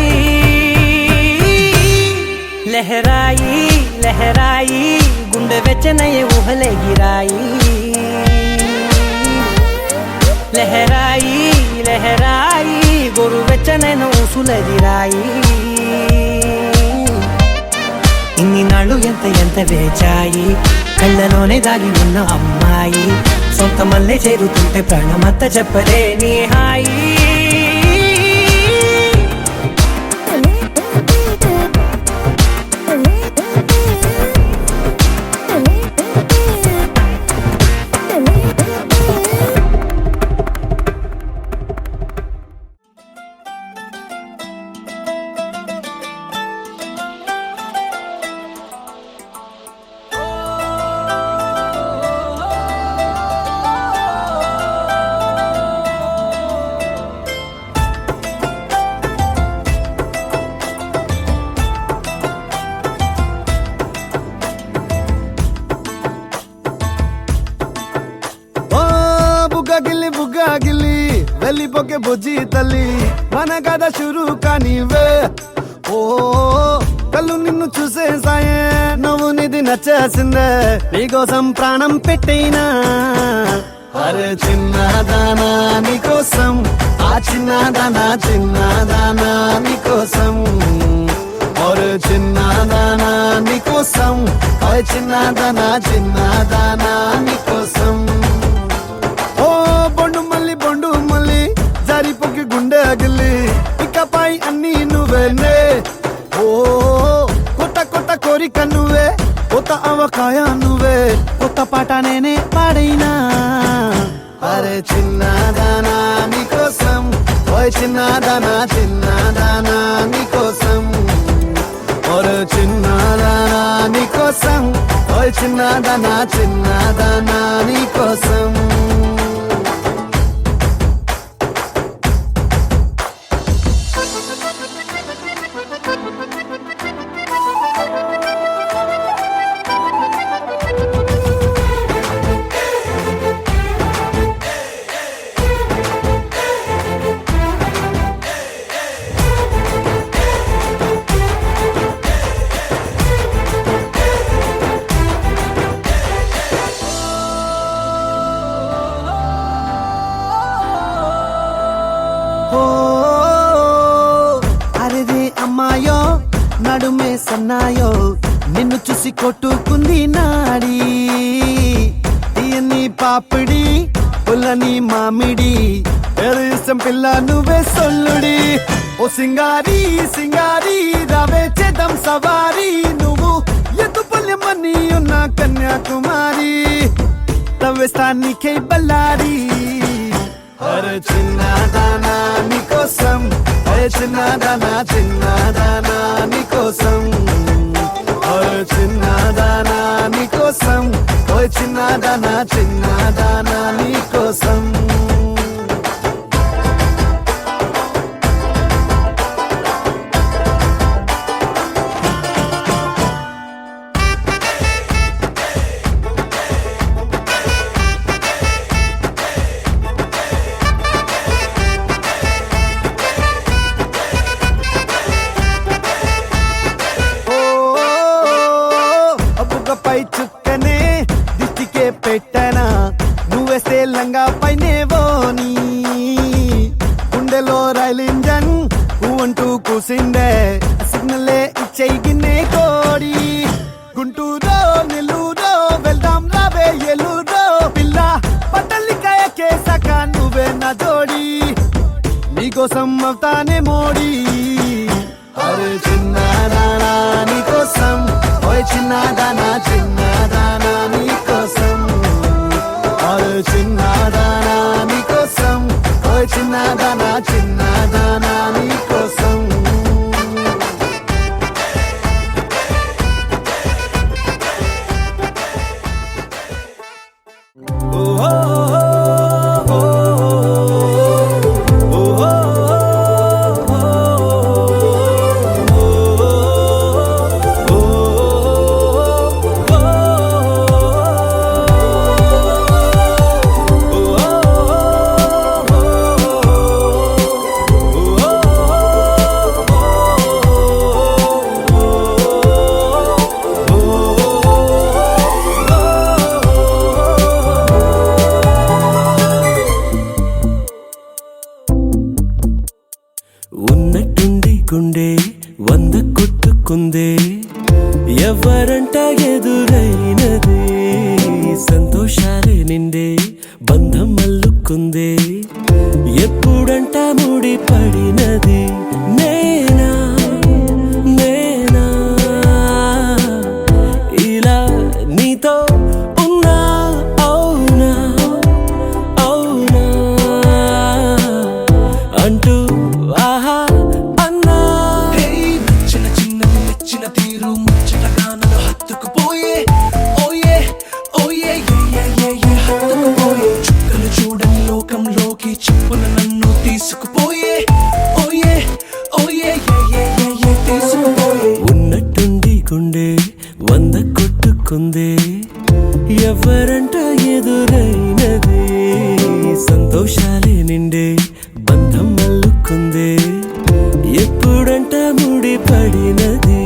లహరాయి లహరాయి గుండె వెచ్చనయే ఊహలెగిరాయి లహరాయి లహరాయి గోరు వెచ్చనైన ఊసులెగిరాయి ఇన్ని నాళ్ళు ఎంత ఎంత వేచాయి కళ్ళలోనే దాగి ఉన్న అమ్మాయి సొంత మల్లె చేరుతుంటే ప్రాణమంతా చెప్పలేని హాయి బుగ్గాగిల్లి వెళ్ళిపోకే బుజ్జి తల్లి మన కథ షురు కానివే ఓ కళ్ళు నిన్ను చూసేసాయే నువ్వు నిధి నచ్చేసిందే నీకోసం ప్రాణం పెట్టైనా అరే చిన్నదానా నీకోసం ఆ చిన్నదానా చిన్నదానా నీకోసం ఒరే చిన్నదానా నీకోసం ఓయ్ చిన్నదానా చిన్నదానా నీకోసం బొండు మళ్ళీ జారిపోకి గుండె అగిలి ఇకపై అన్ని నువ్వేనే ఓ కొత్త కొత్త కోరిక నువ్వే కొత్త అవకాయ నువ్వే కొత్త పాట నేనే పాడైనా అరే చిన్నదానా నీకోసం ఓయ్ చిన్నదానా చిన్నదానా నీకోసం ఒరే చిన్నదానా నీకోసం ఓయ్ చిన్నదానా చిన్నదానా నీకోసం అమ్మాయో నడుమే సన్నాయో నిన్ను చూసి కొట్టుకుంది నాడి తీయని పాపిడి పుల్లని మామిడి ఏడు ఇష్టం పిల్ల నువ్వే సొల్లుడి ఓ సింగారి సింగారి రావే చేద్దాం సవారి నువ్వు ఎద్దు పల్లెమని ఉన్న కన్యాకుమారి తవ్వేస్తానికై బల్లారి అరే చిన్నదానా నీకోసం అరే చిన్నదానా చిన్నదానా నీకోసం అరే చిన్నదానా నీకోసం ఓయ్ చిన్నదానా చిన్నదానా నీకోసం లంగా పైనేవోని గుండెలో రైలు ఇంజన్ అంటూ కూసిందే సిగ్నలే ఇచ్చేయి గిన్నే కోడి గుంటూరో నెల్లూరో వెళ్దాం రావే ఎల్లూరో పిల్ల పట్టలికాయ కేసాక నువ్వే నా జోడి నీకోసం అవుతానే మోడీ అరే చిన్నదానా నీకోసం ఓయ్ చిన్నదానా చిన్నదానా నీకోసం అరే చిన్నదానా నీకోసం ఓయ్ చిన్నదానా చిన్నదానా నీకోసం ఉన్నట్టుండి గుండె 100 కొట్టుకుందే ఎవరంట ఎదురైనది సంతోషాలే నిండే బంధం అల్లుకుందే ఎప్పుడంట ముడి పడినది నేనా నేనా ఇలా నీతో ఉన్నా అవునా అవునా అంటూ ఆహా అన్నా నచ్చిన చిన్నది నచ్చిన తీరు ముచ్చటగా నన్ను హత్తుకుపోయే ఓయే ఓయే హత్తుకుపోయే చుక్కలు చూడని లోకంలోకి చెప్పున నన్ను తీసుకుపోయే ఓయే ఓయే తీసుకుపోయే ఉన్నట్టుండి గుండె 100 కొట్టుకుందే ఎవరంట ఎదురైనది సంతోషాలే నిండే బంధం అల్లుకుందే ఎప్పుడంట ముడి పడినది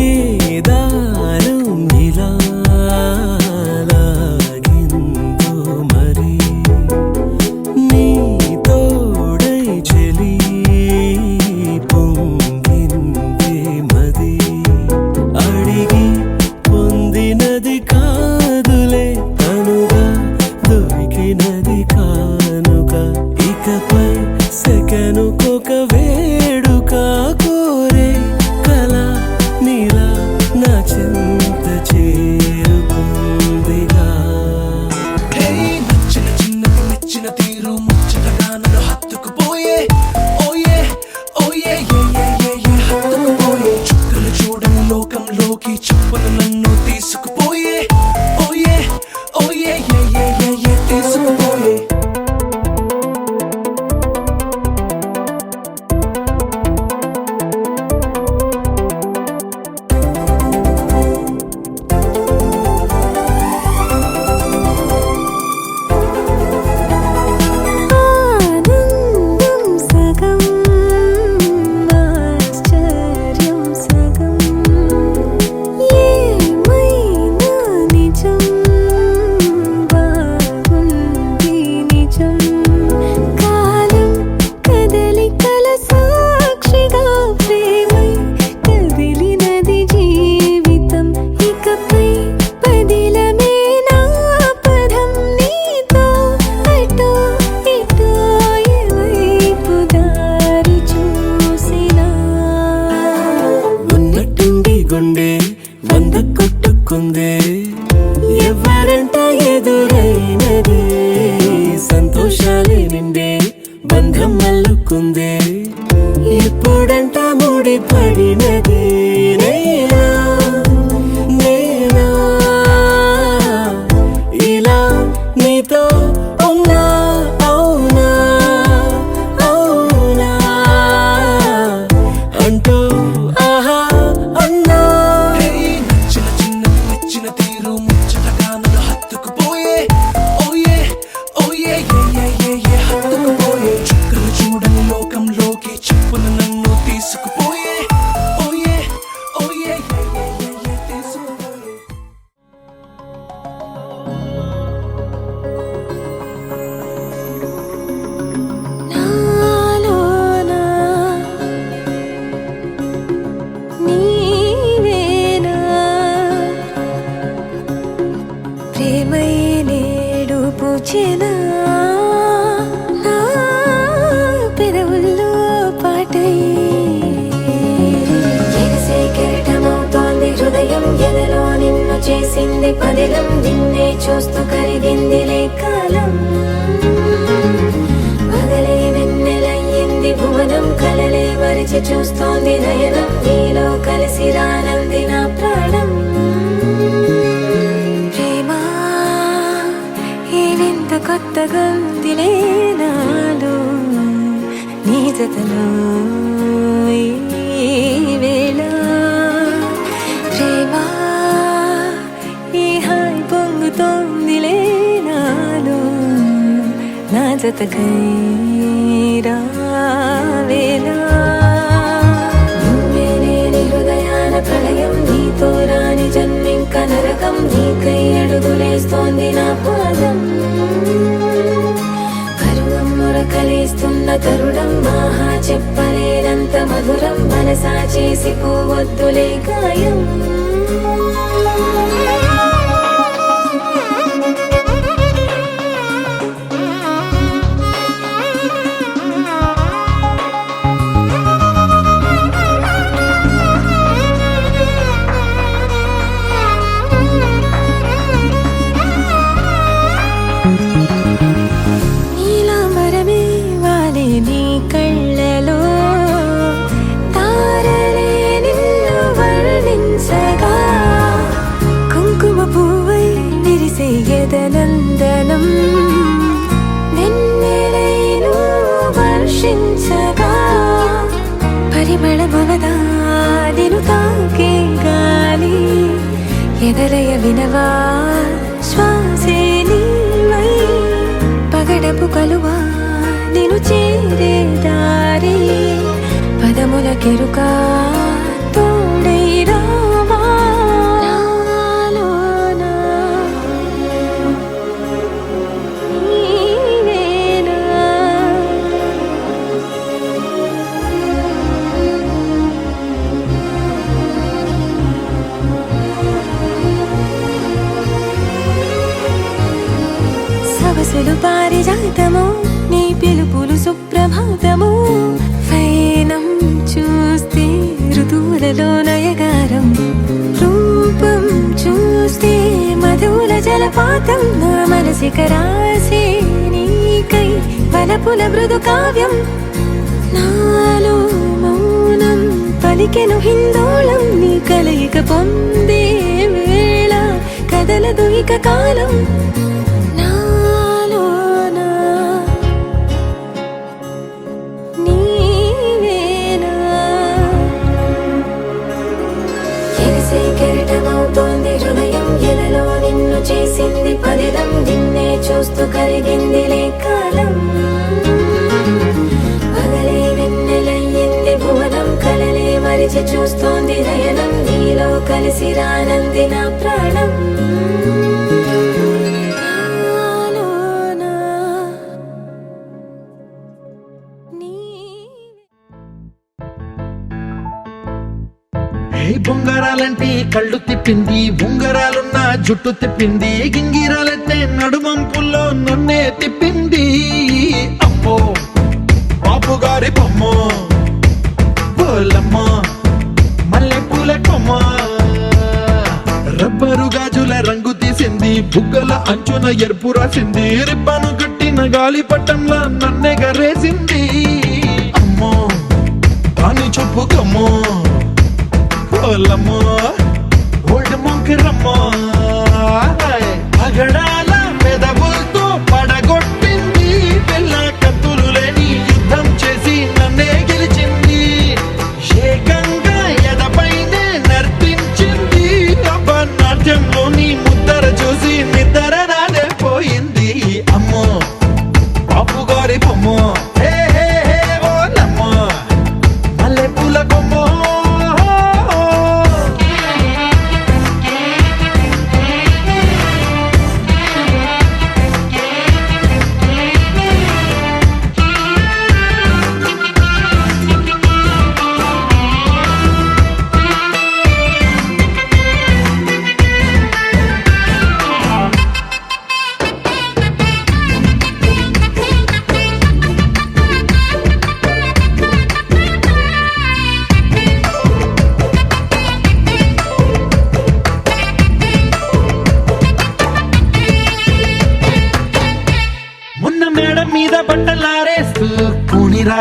ఏ దారం ఇలా లాగిందో మరి నీ తోడై చెలి పొంగిందే మది అడిగి పొందినది కాదులే తనుగా దొరికినది కానుక ఇకపై సెకనుకొక వేడుక కోరే కళ నీలా నా చింత చేరుకుందిగా నచ్చిన చిన్నది నచ్చిన తీరు ముచ్చటగా నన్ను హత్తుకుపోయే ఓయే ఓయే హత్తుకుపోయే చుక్కలు చూడని లోకంలోకి చెప్పున నన్ను తీసుకుపోయే ఓయే ఓయే తీసుకుపోయే ఆనందం సగం ఆశ్చర్యం సగం ఏమైనా నిజం బాగుంది నిజం కాలం కదలికల సాక్షిగా ప్రేమై కదిలినది జీవితం ఇకపై పదిలమే నా పదం నీతో అటో ఇటో ఎవైపు దారి చూసినా ఉన్నట్టుండి గుండె 100 కొట్టుకుందే ఎవరంట ఎదురైనది సంతోషాలే నిండే బంధం అల్లుకుందే ఎప్పుడంట ముడి పడినది నేనా నేనా ఇలా నీతో ఉన్నా అవునా అవునా పిలిచేనా నా పెదవుల్లో పాటై ఎగసే కెరటమవుతోంది హృదయం ఎదలో నిన్ను చేసింది పదిలం నిన్నే చూస్తూ కరిగిందిలే కాలం పగలే వెన్నెలయ్యింది భువనం కలలే మరిచి చూస్తోంది నయనం నీలో కలిసి రానంది నా ప్రాణం ప్రేమ ఈ వింత కొత్తగా ఉందిలే నాలో నీ జతలో ఈ వేళ ప్రేమ ఈ హాయి పొంగుతోందిలే నాలో నా జతకై రావేలా నువ్వే లేని హృదయాల ప్రళయం నీతో రాని జన్మింక నరకం నీకై అడుగులేస్తోంది నా పాదం పరువం మురకలేస్తున్న తరుణం ఆహా చెప్పలేనంత మధురం మనసా చేసి పోవద్దులే గాయం నీలాంబరమే వాలే నీ కళ్ళలో తారలే నిన్ను వర్ణించగా కుంకుమ పువ్వై విరిసే ఎదనందనం వెన్నెలైను వర్షించగా పరిమళమవదా నిను తాకే గాలి ఎదలయ వినవా శ్వాసే నీవై పగడపు కలువా నిను చేరే దారి పదముల కెరుక తోడై రావా నాలోన నీవేనా సవసులు పారిజాతము నీ పిలుపులు సుప్రభాతము ఫైనం చూస్తే ఋతువులలో నయగారం రూపం చూస్తే మధుల జలపాతం నా మనసిక రాసే నీకై వలపుల మృదు కావ్యం నాలో మౌనం పలికెను హిందోళం నీ కలయిక పొందే వేళ కదలదు ఇక కాలం నాలోనా నీవేనా ఎగసే కెరటమవుతోంది హృదయం ఎదలో నిన్ను చేసింది పదిలం నిన్నే చూస్తూ కరిగిందిలే కాలం పగలే వెన్నెలయ్యింది భువనం కలలే మరిచి చూస్తోంది నయనం నీలో కలిసి రానంది నా ప్రాణం నాలోనా బొంగరాలంటే కళ్ళు తిప్పింది ఉంగరాలున్న జుట్టు తిప్పింది గింగిరాలైతే నడుమంపుల్లో నన్నే తిప్పింది అమ్మో బాపు గారి బొమ్మ పోలమ్మ మల్లె పూల కొమ్మ రబ్బరు గాజుల రంగు తీసింది బుగ్గల అంచున ఎరుపు రాసింది రిబ్బను కట్టిన గాలి పట్టంలా నన్నే గరేసింది అమ్మో దాని చెప్పుకమ్మో ఓలమ్మో ఓల్డ్ మొంకిరమ్మో పగడాల పెదవులతో పడగొట్టింది పిల్ల కత్తులు లేని యుద్ధం చేసి నన్నే గెలిచింది ఏకంగా ఎదపైనే నర్తించింది అబ్బా నాట్యంలో నీ ముద్దర చూసి నిద్ర నాదే పోయింది అమ్మో బాపు గారి బొమ్మో హే హే హే ఓలమ్మో మల్లె పూల కొమ్మో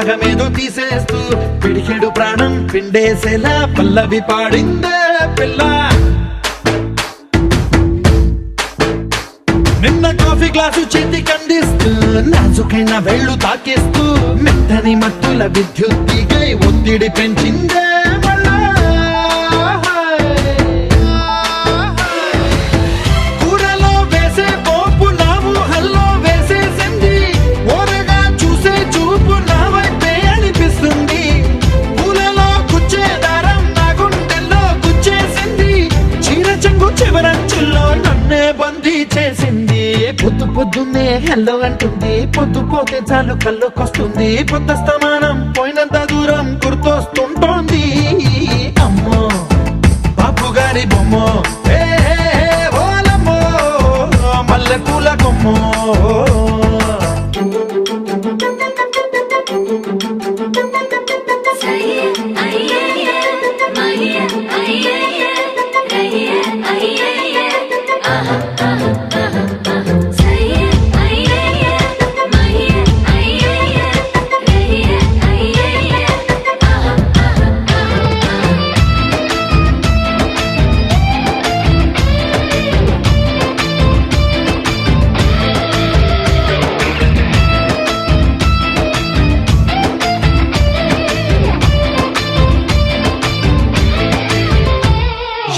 రాగమేదో తీసేస్తూ పిడికెడు ప్రాణం పిండేసేలా పల్లవి పాడిందే పిల్ల. నిన్న కాఫీ గ్లాసు చేతి కండిస్తూ నాజుకైన వేళ్ళు తాకేస్తూ మెత్తని మత్తుల విద్యుత్తిగై ఒత్తిడి పెంచిందే మళ్ళా. కూరలో వేసే పోపు నా ఊహల్లో వేసేసింది, ఓరగా చూసే చూపు నా వైపే అనిపిస్తుంది. పూలలో గుచ్చే దారం నా గుండెల్లో గుచ్చేసింది, చీర చెంగు చివరంచుల్లో నన్నే బందీ చేసింది. పొద్దు పొద్దున్నే హెల్లో అంటుంది, పొద్దు పోతే చాలు కళ్ళొకొస్తుంది. పొద్దస్తమానం పోయినంత దూరం గుర్తొస్తుంటోంది. అమ్మో బాపు గారి బొమ్మో, ఏ ఓలమ్మో మల్లె పూల కొమ్మో.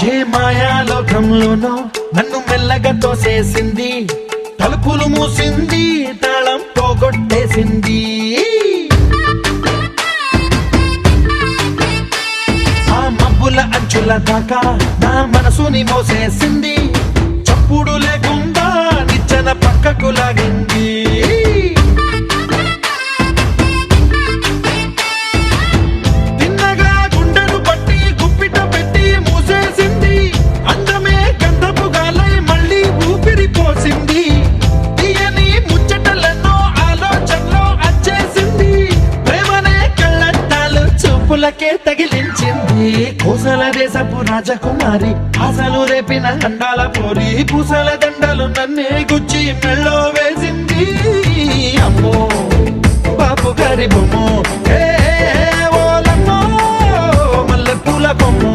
ఏ మాయాలోకంలోనో నన్ను మెల్లగా తోసేసింది, తలుపులు మూసింది, తాళం పోగొట్టేసింది. ఆ మబ్బుల అంచుల దాకా నా మనసుని మోసేసింది, చప్పుడు లేకుండా నిచ్చెన పక్కకు లాగింది. తిన్నగా గుండెను పట్టి గుప్పిట పెట్టి మూసేసింది, అందమే గంధపు గాలై మళ్ళీ ఊపిరి పోసింది. తీయని ముచ్చటలెన్నో ఆలోచనలో అచ్చేసింది, ప్రేమనే కళ్ళట్టాలు చూపులకే తగిలించింది. కోసల దేశపు రాజకుమారి ఆశలు రేపిన అండాల పోరి, పూసల దండలు నన్నే గుచ్చి మెళ్ళో వేసింది. అమ్మో బాపు గారి బొమ్మో, ఏ ఓలమ్మో మల్లె పూల కొమ్మో.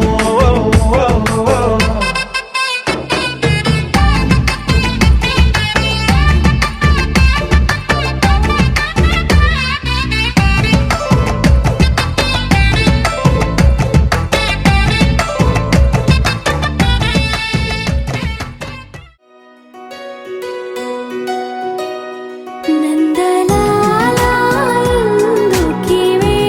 నందలాలా ఇందుకివే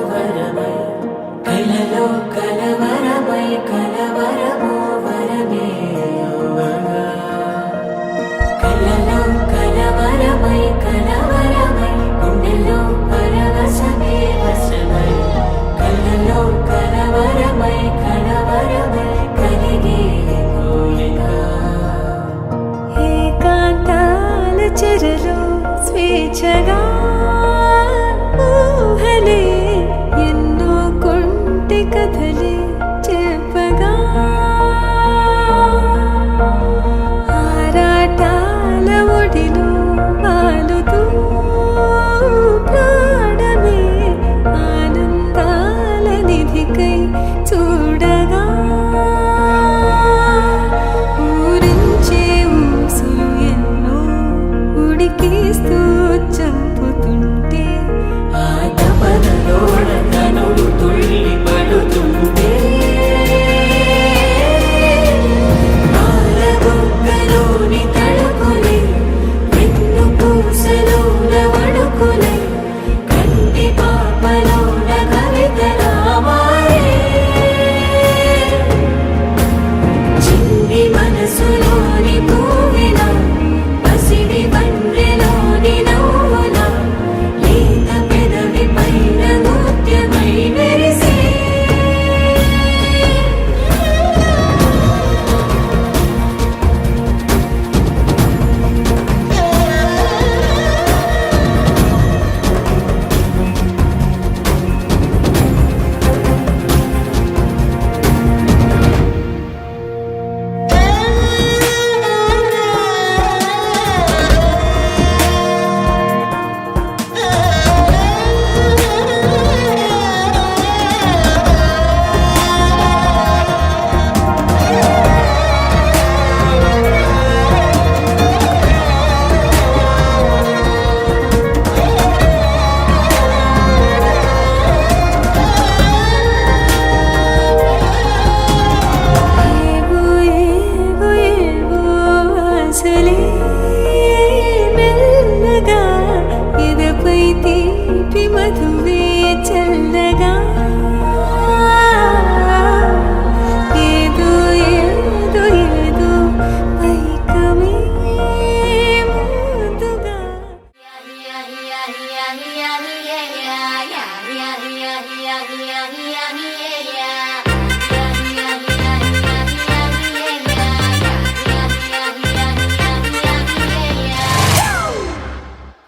వరమై కలలో కలవరమై కలవరమో వరమే యువగా కలలో కలవరమై కలవరమై గుండెలో పరవశమే వశమై కలలో కలవరమై కలవరమై కలిగే కోరిక ఏకాంతాల చెరలో స్వేచ్ఛగా ఊహలే ఎన్నో కొంటె కథలే చెప్పగా ఆరాటాల ఒడిలో వాలుతూ ప్రాణమే ఆనందాల నిధికై చూడగా ఊరించే ఊసులు ఎన్నో ఉడికిస్తూ చంపుతుంటే ఆ తపనలోన కనులు తుళ్ళి పడుతుంటే పాలబుగ్గలోని తడుకులే వెన్ను పూసలోన వడుకులే కంటి పాపలోన కవితలా మారే చిన్ని మనసులోని పూవిన పసిడి బండ్రెలోని నవ్వుల లేత పెదవి పైన నృత్యమై మెరిసే ఏవో ఏవో ఏవో ఆశలే మెల్లగా ఎదపై తీపి మధువే చల్లగా ఏదో ఏదో ఏదో పైకమే ముందుగా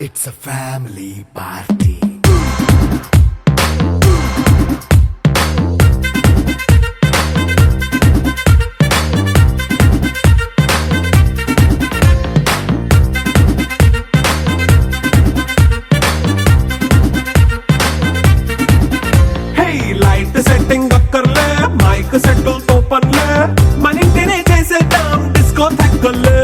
It's a family party. Hey light setting అక్కర్లే మైక్ సెట్టుల్ తో పనులే మన ఇంటినే చేసేద్దాం డిస్కో తగ్గలే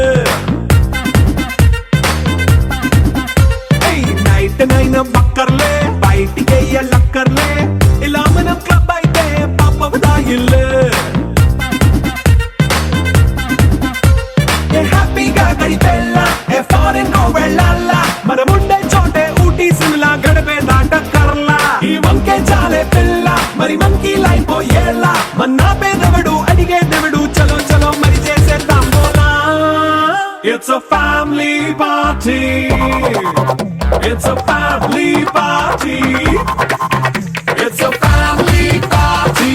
నైట్ నైన్ బక్కర్లే బయటికి లక్కర్లే ఇలా మనం క్లబ్ అయితే పాప దాయిల్లే హ్యాపీగా గడిపెళ్ళ ఏ ఫారెన్ కో వెళ్ళాల మన ఉండే చోటే ఊటీ సిమ్లా గడిపే దాటక్కర్లా ఈ వంకే చాలే పిల్ల మరి మంకీ లైఫ్ ఏళ్ళ మన్నా పేదవడు అడిగే దేవుడు చలో చలో మరి చేసేద్దాం బోలా it's a family party. It's a family party. It's a family party.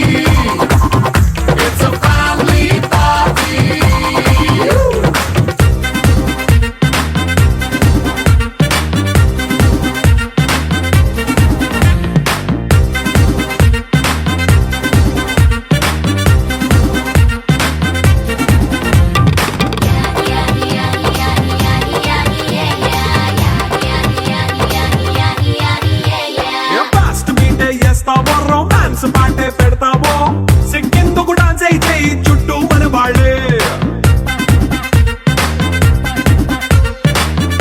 It's a family party. Fast మీటే చేస్తావో రొమాన్స్ పాటే పెడతావో సిక్కిందుకు డాన్స్ అయి చేయి చుట్టూ మన వాళ్ళే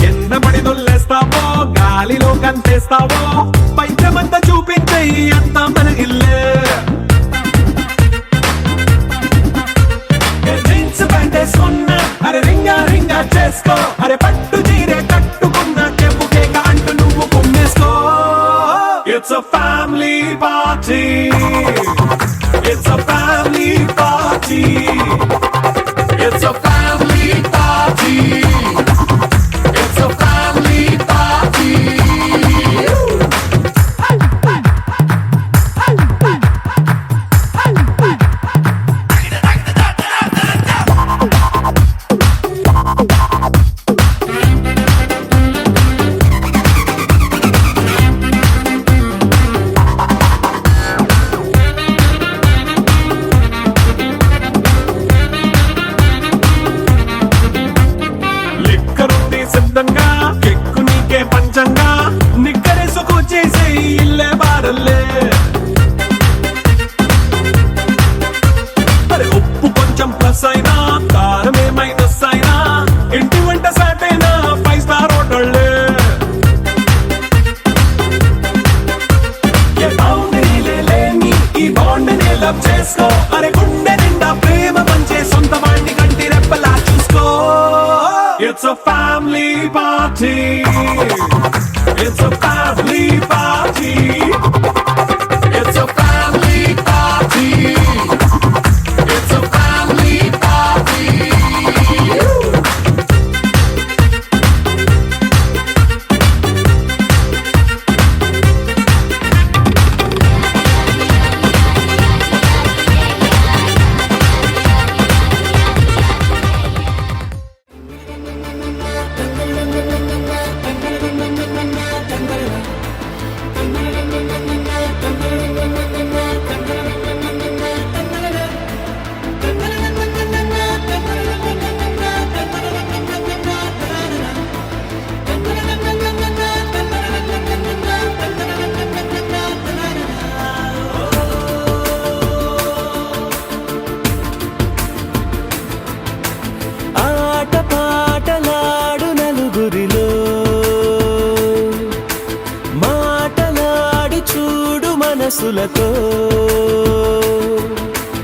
కింద పడి దొల్లేస్తావో గాలిలో కంతేస్తావో పైచమంతా చూపించేయి అంతా మన ఇల్లే జీన్స్ ప్యాంట్ వేసుకున్నా అరే రింగా రింగా చేసుకో అరే పట్టు చీరే కట్టుకున్నా చెప్పుకేక అంటూ నువ్వు కుమ్మేసుకో. It's a family party. It's a family party. It's a family party. It's a family party. లిక్కరుంది సిద్ధంగా కెక్కు నీకే పంచంగా నిక్కరేసుకు చేసే ఇల్లే బారల్లే అరే ఉప్పు కొంచెం ప్లస్ అయినా కారమే మైనస్ అయినా ఇంటి వంట సాటైనా 5 స్టార్ హోటళ్ళే ఏ బౌండరీలే లేని ఈ బాండ్ని లవ్ చేసుకో అరే గుండె నిండా ప్రేమ పంచే సొంత వాడిని కంటి రెప్పలా చూసుకో. It's a family party. It's a family party. It's a family party. It's a family party. ఆట పాటలాడు నలుగురిలో మాటలాడి చూడు మనసులతో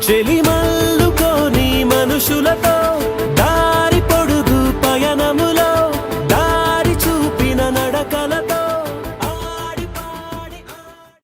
చెలిమా